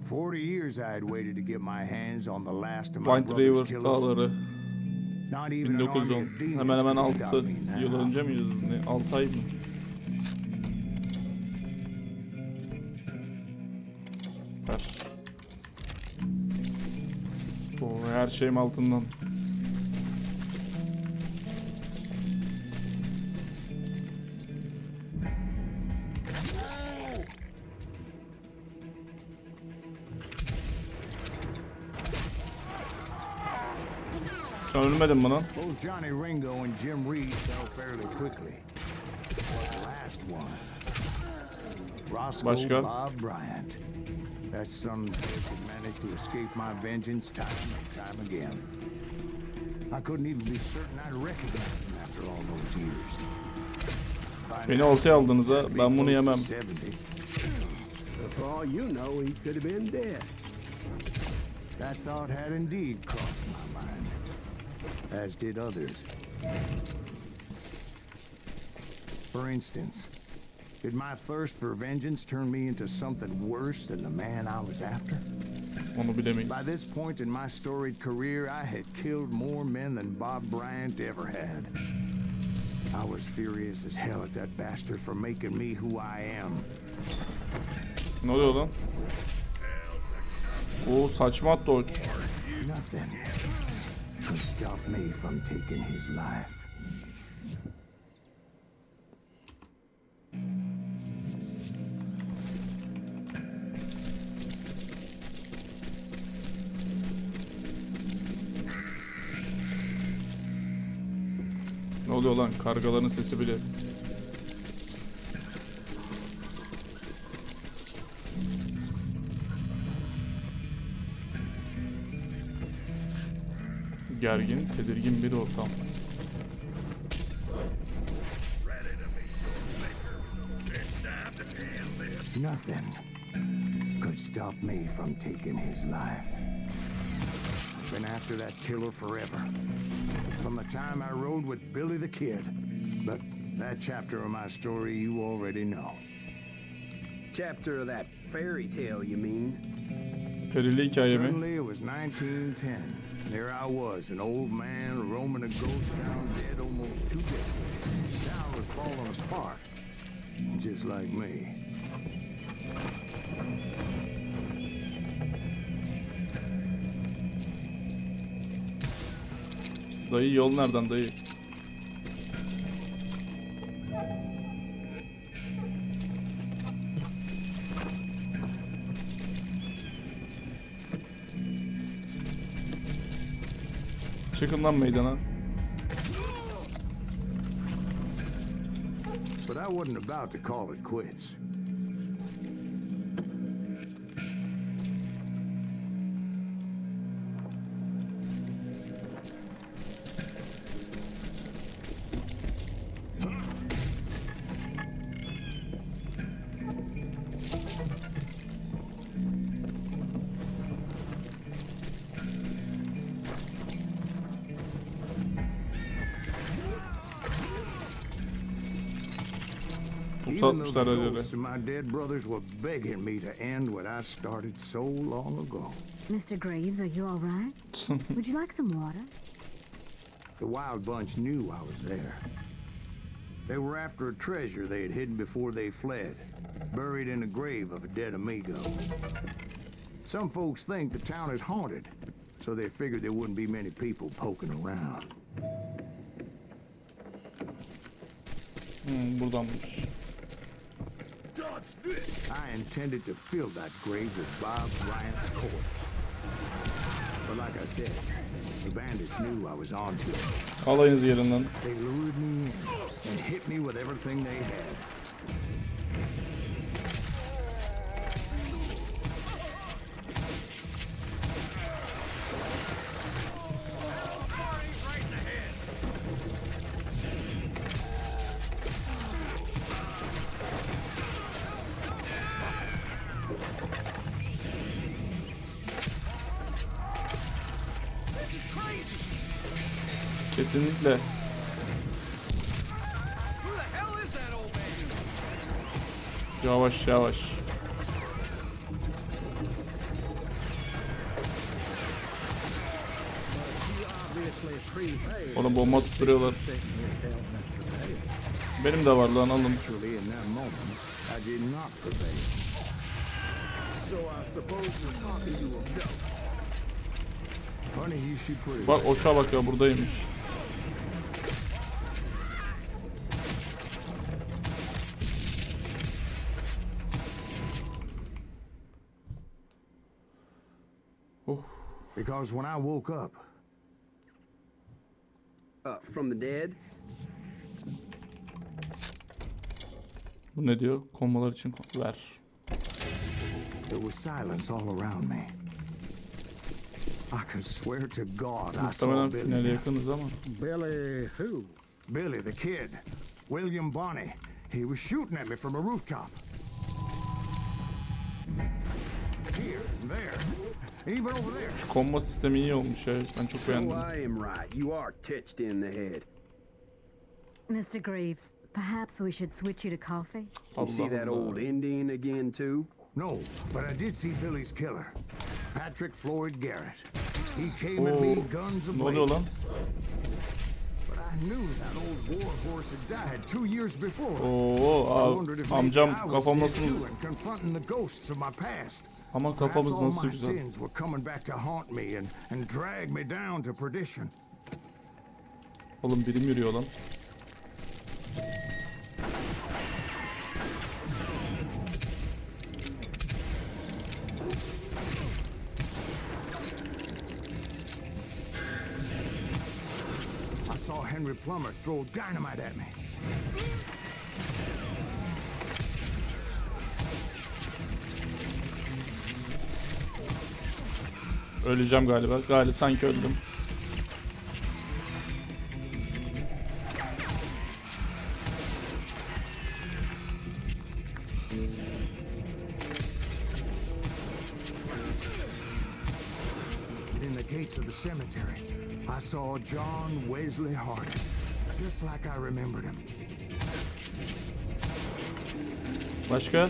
40 years I had waited to get my hands on the last of my White brother's River killers. Dağları. Not even an army 1910. of demons Hemen hemen could 6 stop me yıl now. önce miydi? Ne? 6 ay mı? Ver. Oo, her şeyim altından. Sen ölmedin mi lan? Both Johnny Ringo and Jim Reed fell fairly quickly. The last one, Roscoe Başka? Bob Bryant. That son of a bitch had managed to escape my vengeance time and time again. I couldn't even be certain I'd recognize him after all those years. By Beni now, oltaya aldınız ha. he'd be Ben bunu close to yemem. 70. For all you know, he could have been dead. That thought had indeed crossed my mind, as did others. For instance, did my thirst for vengeance turn me into something worse than the man I was after? Onu bilemeyiz. By this point in my storied career, I had killed more men than Bob Bryant ever had. I was furious as hell at that bastard for making me who I am. Ne oluyor lan? Oo, saçma attı o. Nothing could stop me from taking his life. Ne oluyor lan? Kargaların sesi bile. Gergin, tedirgin bir ortam. Nothing could stop me from taking his life. I've been after that killer forever. From the time I rode with Billy the Kid. But that chapter of my story you already know. Chapter of that fairy tale, you mean? Perili hikaye mi? Suddenly it was 1910. There I was, an old man roaming a ghost town dead almost 2 decades. The town was falling apart, just like me. Dayı yol nereden dayı? Çıkın lan meydana. But I wasn't about to call it quits. Even though Pusatmışlar the her yere. ghosts of my dead brothers were begging me to end what I started so long ago. Mr. Graves, are you all right? Would you like some water? The Wild Bunch knew I was there. They were after a treasure they had hidden before they fled, buried in the grave of a dead amigo. Some folks think the town is haunted, so they figured there wouldn't be many people poking around. Buradanmış. I intended to fill that grave with Bob Bryant's corpse. But like I said, the bandits knew I was on to it. Alayınız yerinden. They lured me in and hit me with everything they had. Kesinlikle. Yavaş yavaş. Oğlum bomba tutturuyorlar. Benim de var lan alın. Actually, in that moment, I did not prevail. So I suppose you're talking to a ghost. Funny you should put it. Bak oçağa bak ya buradaymış. Because when I woke up, from the dead? Bu ne diyor? Konmalar için ver. There was silence all around me. I could swear to God I saw Muhtemelen Billy finale there. yakınız ama. Billy who? Billy the kid. William Bonney. He was shooting at me from a rooftop. Here, there, even over there. Şu konma sistemi iyi olmuş ya. Ben çok So beğendim. I am right. You are titched in the head. Mr. Greaves, perhaps we should switch you to coffee? You see that Allah. old Indian again, too? No, but I did see Billy's killer, Patrick Floyd Garrett. He came at me guns Ne oluyor lan? a-blazing. But I knew that old war horse had died 2 years before. I wondered if maybe Amcam I was kafam dead nasıl? too and confronting the ghosts of my past. Ama Perhaps kafamız all nasıl my güzel. sins were coming back to haunt me and drag me down to perdition. Oğlum birim yürüyor lan. I saw Henry Plummer throw dynamite at me. Öleceğim galiba. Galiba sanki öldüm. In the gates of the cemetery, I saw John Wesley Hardin, just like I remembered him. Başka?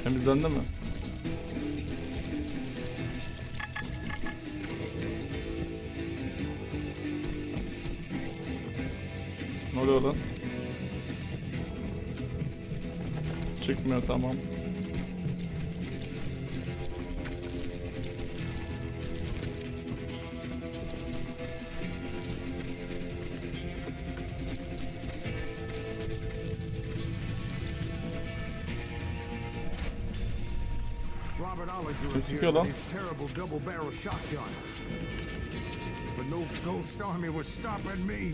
Temizlendi mi? Ne oluyor lan? Çıkmıyor, tamam. Robert Ollinger Kim appeared sıkıyor lan? with his terrible double-barrel shotgun. But no ghost army was stopping me.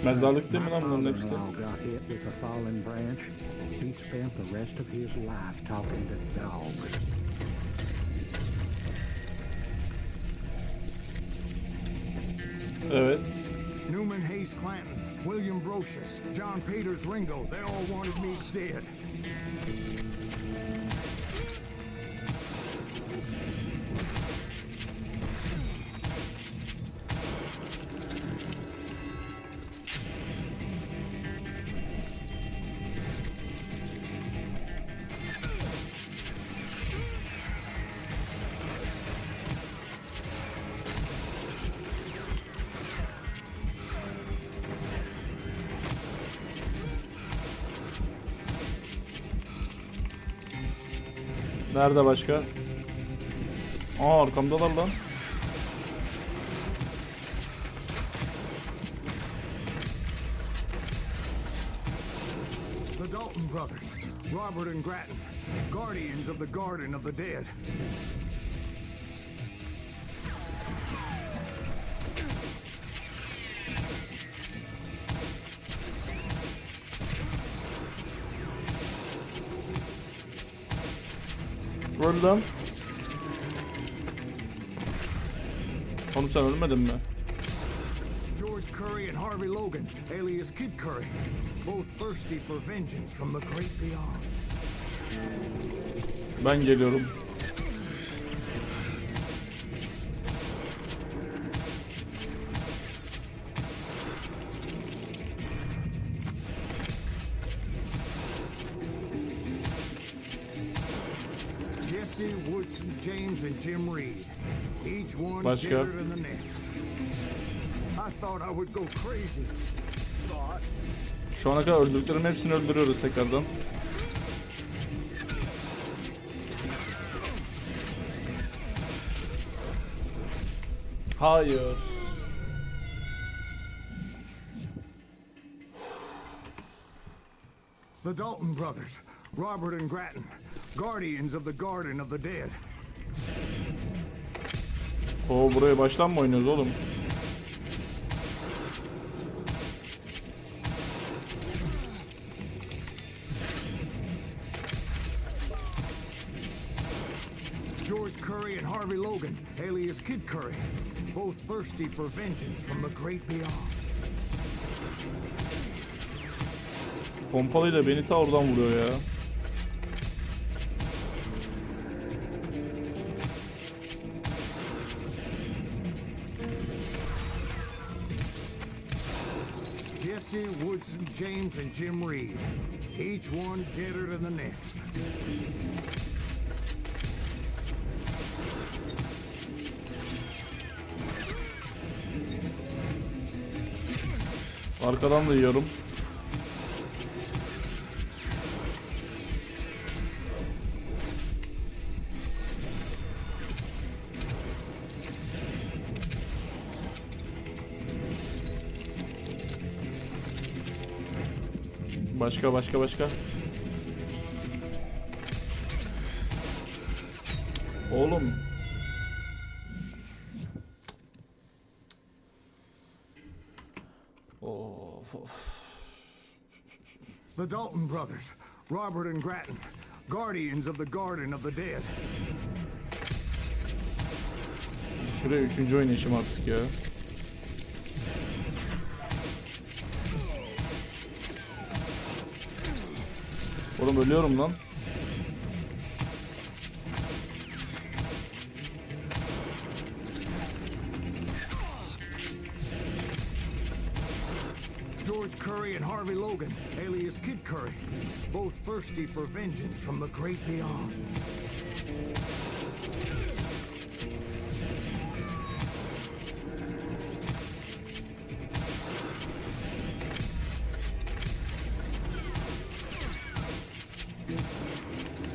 Mezarlık değil mi My lan bunların hepsi? father-in-law got hit with a fallen branch. He spent the rest of his life talking to dogs. Evet. Newman Hayes Clanton, William Brocious, John Peters Ringo, they all wanted me dead. Nerede başka? Aa, arkamdalar lan. The Dalton brothers, Robert and Grattan, guardians of the Garden of the Dead. Öldüm. Oğlum sen ölmedin mi? George Curry and Harvey Logan, alias Kid Curry, both thirsty for vengeance from the great beyond. Ben geliyorum. Jesse, Woodson, James, and Jim Reed, each one Başka? deader than the next. I thought I would go crazy. Thought. Şu ana kadar öldürdüklerim hepsini öldürüyoruz tekrardan. Hayır. The Dalton brothers, Robert and Grattan, guardians of the Garden of the Dead. Oo, buraya baştan mı oynuyoruz oğlum? George Curry and Harvey Logan, alias Kid Curry, both thirsty for vengeance from the great beyond. Pompalıyla beni ta oradan vuruyor ya. Jesse, Woodson, James, and Jim Reed, each one deader than the next. Arkadan da yiyorum. Başka. Oğlum. Of. The Dalton brothers, Robert and Grattan, guardians of the Garden of the Dead. Şuraya 3. oynayışım artık ya. Oğlum ölüyorum lan. George Curry and Harvey Logan, alias Kid Curry, both thirsty for vengeance from the great beyond.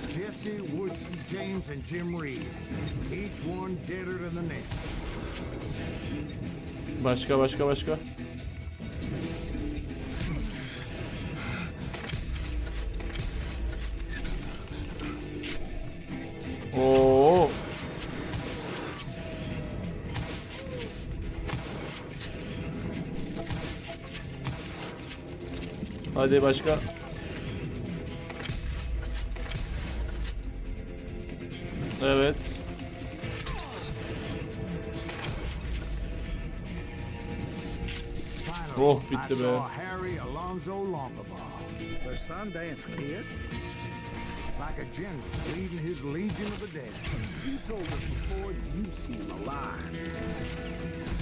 Jesse, Woodson, James, and Jim Reed, each one deader than the next. Başka. Oo. Hadi başka. Evet. Oh, I bitti be. saw Harry Alonzo Longabaugh, The Sundance Kid? like a general leading his legion of the dead. You told us before that you'd seen him alive.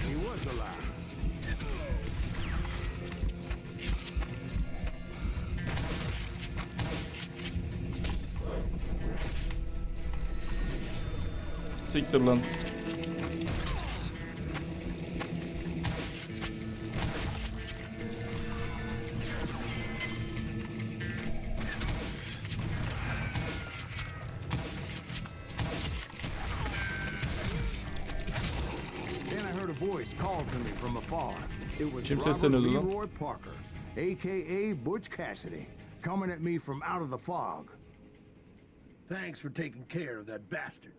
He was alive. Siktir lan. Then I heard a voice call to me from afar. It was Kim Robert sesleniyordu lan? Leroy Parker, a.k.a. Butch Cassidy, coming at me from out of the fog. Thanks for taking care of that bastard.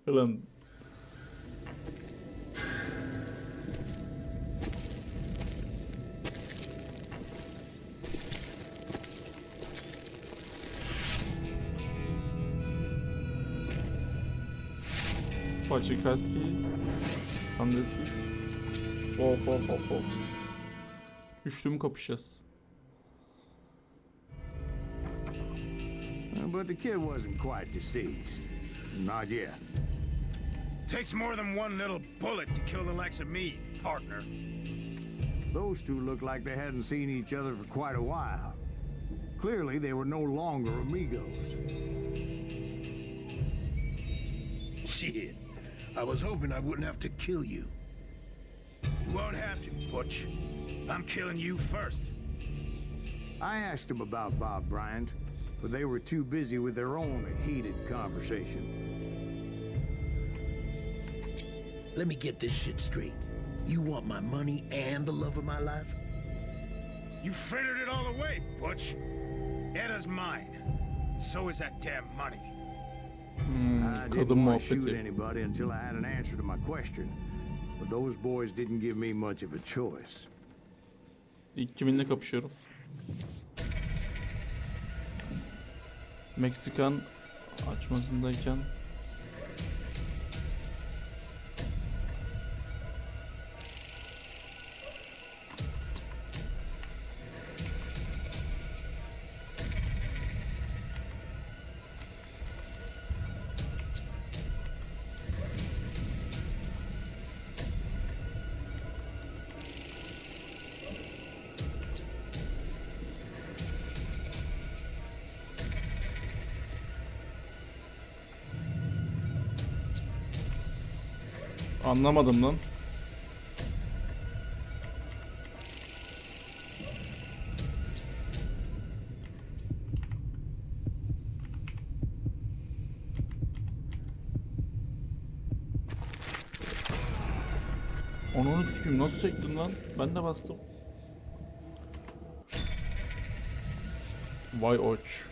Ulan. Paçikasti. Sandesi. Of. Üçlü mü kapışacağız? But the kid wasn't quite deceased. Not yet. Takes more than one little bullet to kill the likes of me, partner. Those two looked like they hadn't seen each other for quite a while. Clearly, they were no longer amigos. Shit. I was hoping I wouldn't have to kill you. You won't have to, Butch. I'm killing you first. I asked them about Bob Bryant, but they were too busy with their own heated conversation. Let me get this shit straight. You want my money and the love of my life? You frittered it all away, Butch. Eda's mine. So is that damn money. I Kadın didn't want to shoot muhabbeti. anybody until I had an answer to my question. But those boys didn't give me much of a choice. İlk kiminle kapışıyorum? Meksikan açmasındayken anlamadım lan. Onu düştüm, nasıl çektin lan? Ben de bastım. Vay oç.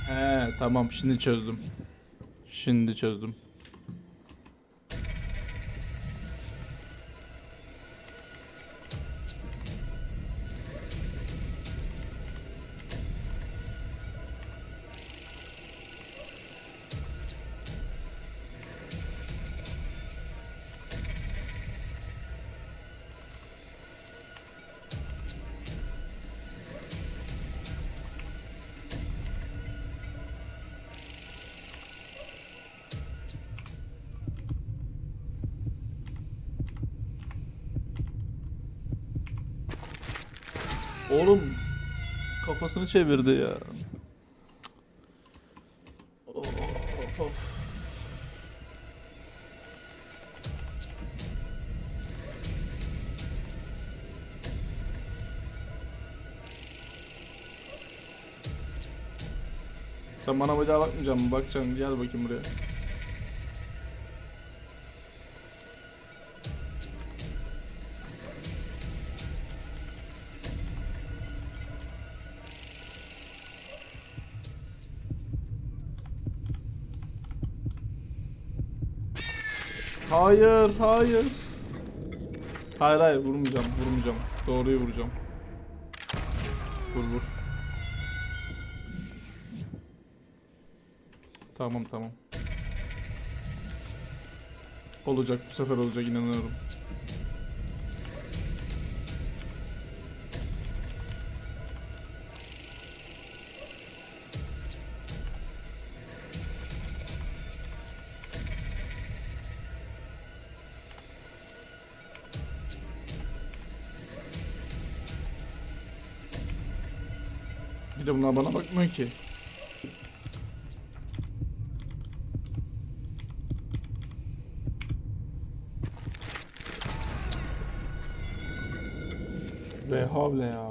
He tamam, şimdi çözdüm. Şimdi çözdüm. Oğlum kafasını çevirdi ya. Of of. Sen bana bir daha bakmayacaksın mı? Bakacaksın. Gel bakayım buraya. Hayır, hayır. Hayır, hayır, vurmayacağım, vurmayacağım. Doğruyu vuracağım. Vur, vur. Tamam, tamam. Olacak, bu sefer olacak, inanıyorum. Bir de bunlar bana bakmıyor ki. Ve havle ya.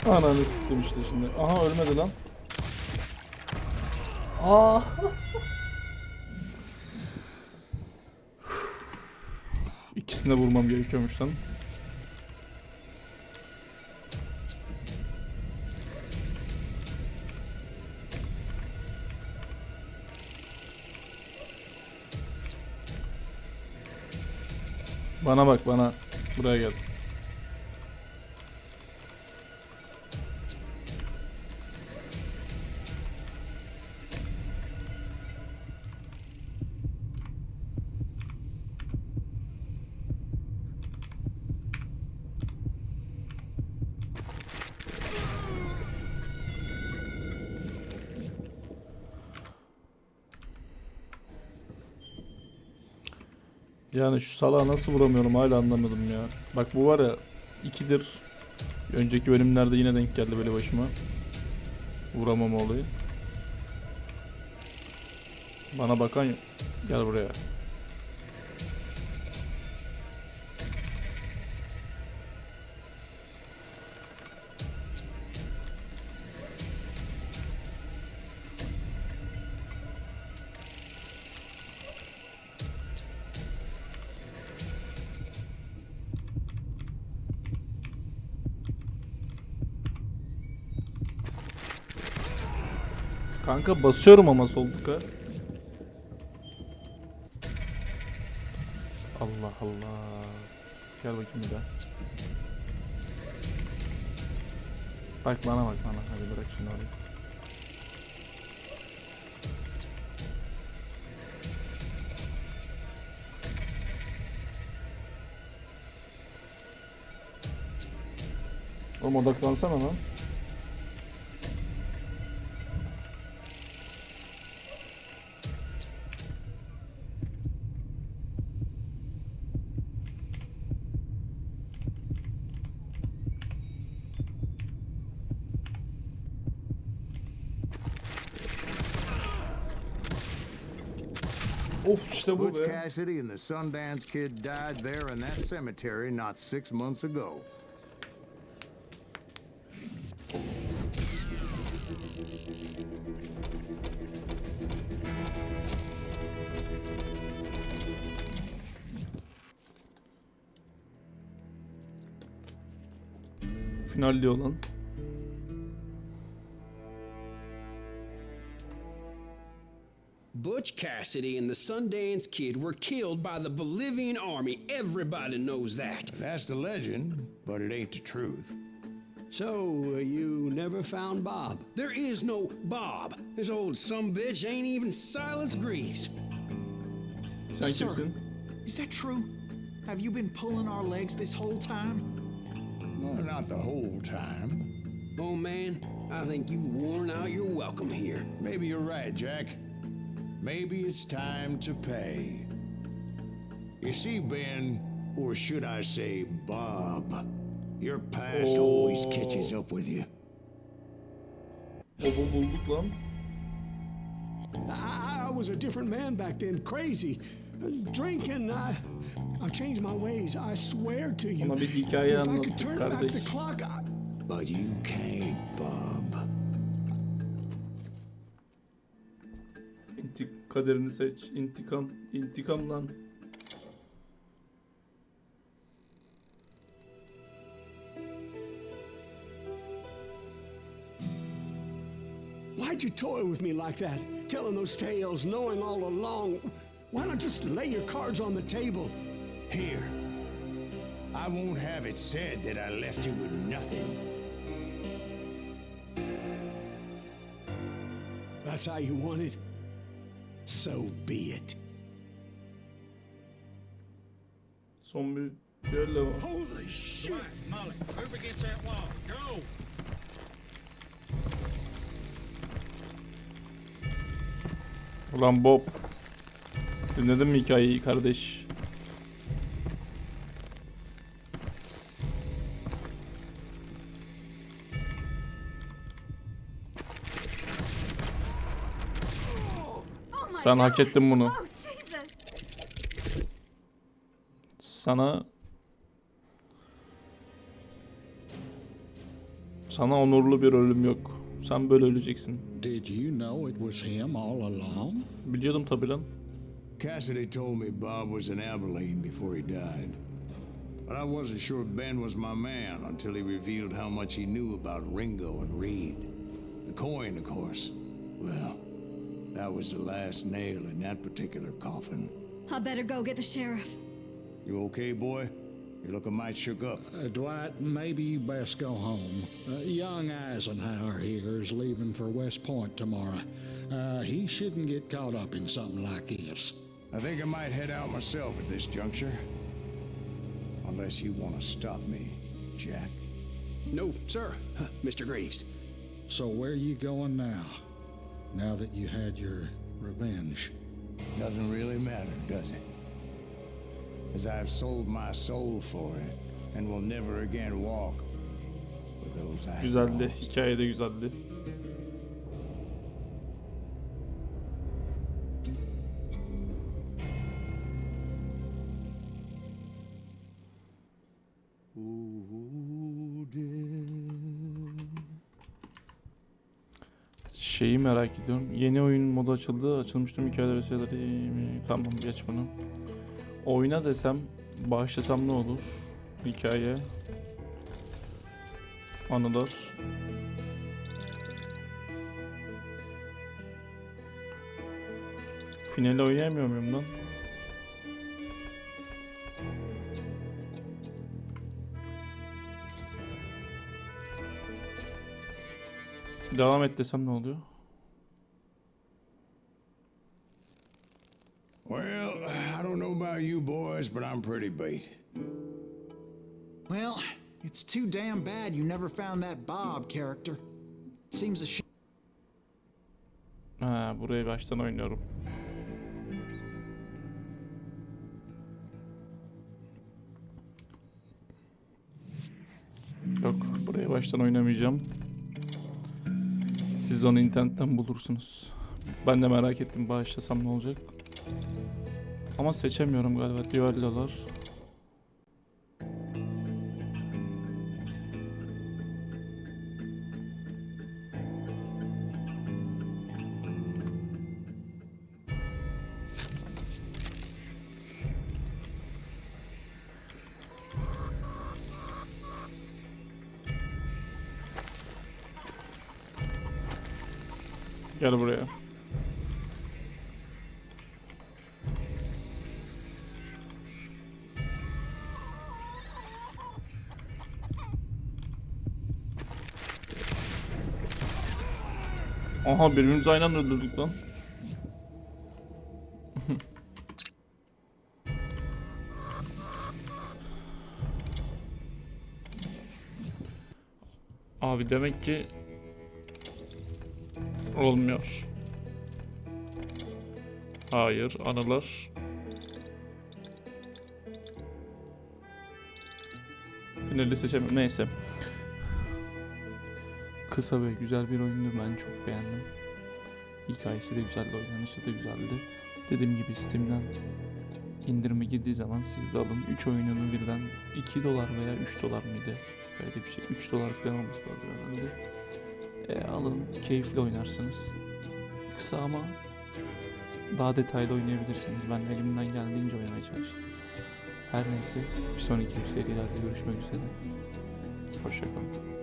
Ananı s**tim işte şimdi. Aha, ölmedi lan. Aa. İkisine vurmam gerekiyormuş lan. Bana bak, bana. Buraya gel. Yani şu salağı nasıl vuramıyorum hala anlamadım ya. Bak bu var ya, ikidir. Önceki bölümlerde yine denk geldi böyle başıma. Vuramama olayı. Bana bakan yok. Gel buraya. Kanka basıyorum ama sol tıka. Allah Allah. Gel bakayım bir daha. Bak bana bak bana. Hadi bırak şimdi orayı. Oğlum odaklansana lan. Of işte bu Butch be. Cassidy and the Sundance Kid died there in that cemetery not 6 months ago. Final diyor lan. Butch Cassidy and the Sundance Kid were killed by the Bolivian army. Everybody knows that. That's the legend, but it ain't the truth. So, you never found Bob? There is no Bob. This old sumbitch ain't even Silas Greaves. Sen Sir, kimsin? is that true? Have you been pulling our legs this whole time? Well, not the whole time. Oh man, I think you've worn out your welcome here. Maybe you're right, Jack. Maybe it's time to pay. You see, Ben, or should I say Bob, your past always catches up with you. Baba bulduk lan. I was a different man back then, crazy. Drinking, I've changed my ways, I swear to you. Ama bir hikaye If I could anlattık turn back the kardeş. clock, But you can't, Bob. Kaderini seç. İntikam. İntikam lan. Why'd you toy with me like that? Telling those tales, knowing all along. Why not just lay your cards on the table? Here. I won't have it said that I left you with nothing. That's how you want it? So be it. Son bir yerle var. Holy shit! Molly, move against that wall. Go! Ulan Bob. Dinledin mi hikayeyi kardeş? Sen hak ettin bunu. Oh, Jesus! Sana onurlu bir ölüm yok. Sen böyle öleceksin. Did you know it was him all along? Biliyordum tabi lan. Cassidy told me Bob was in Abilene before he died. But I wasn't sure Ben was my man until he revealed how much he knew about Ringo and Reed. The coin, of course. Well, that was the last nail in that particular coffin. I better go get the sheriff. You okay, boy? You're looking mighty shook up. Dwight, maybe you best go home. Young Eisenhower here is leaving for West Point tomorrow. He shouldn't get caught up in something like this. I think I might head out myself at this juncture. Unless you want to stop me, Jack. No, sir, Mr. Graves. So where you going now? Now that you had your revenge? Doesn't really matter, does it? As I've sold my soul for it and will never again walk with those eyes. Güzeldi. Hikaye de güzeldi. Şeyi merak ediyorum. Yeni oyun modu açıldı. Açılmış tüm hikayeler vesaireleri. Tamam, geç bunu. Oyna desem, başlasam ne olur? Hikaye. Anılar. Finali oynayamıyor muyum lan? Devam et desem ne oluyor? Well, I don't know about you boys, but I'm pretty beat. Well, it's too damn bad you never found that Bob character. Seems a shame. Ha, burayı baştan oynuyorum. Yok, burayı baştan oynamayacağım. Siz onu internetten bulursunuz. Ben de merak ettim, başlasam ne olacak? Ama seçemiyorum galiba. Düellolar. Gel buraya. Aha, birbirimizi aynı anda öldürdük lan. Abi demek ki olmuyor. Hayır, anılar. Finali seçemiyorum. Neyse. Kısa ve güzel bir oyundu. Ben çok beğendim. Hikayesi de güzeldi, oynanışı da güzeldi. Dediğim gibi Steam'den indirime girdiği zaman siz de alın. 3 oyununu birden $2 veya $3 mıydı? Böyle bir şey. $3 falan olması lazım herhalde. Alın, keyifli oynarsınız. Kısa ama daha detaylı oynayabilirsiniz. Ben elimden geldiğince oynamaya çalıştım. Her neyse, bir sonraki serilerde görüşmek üzere. Hoşça kalın.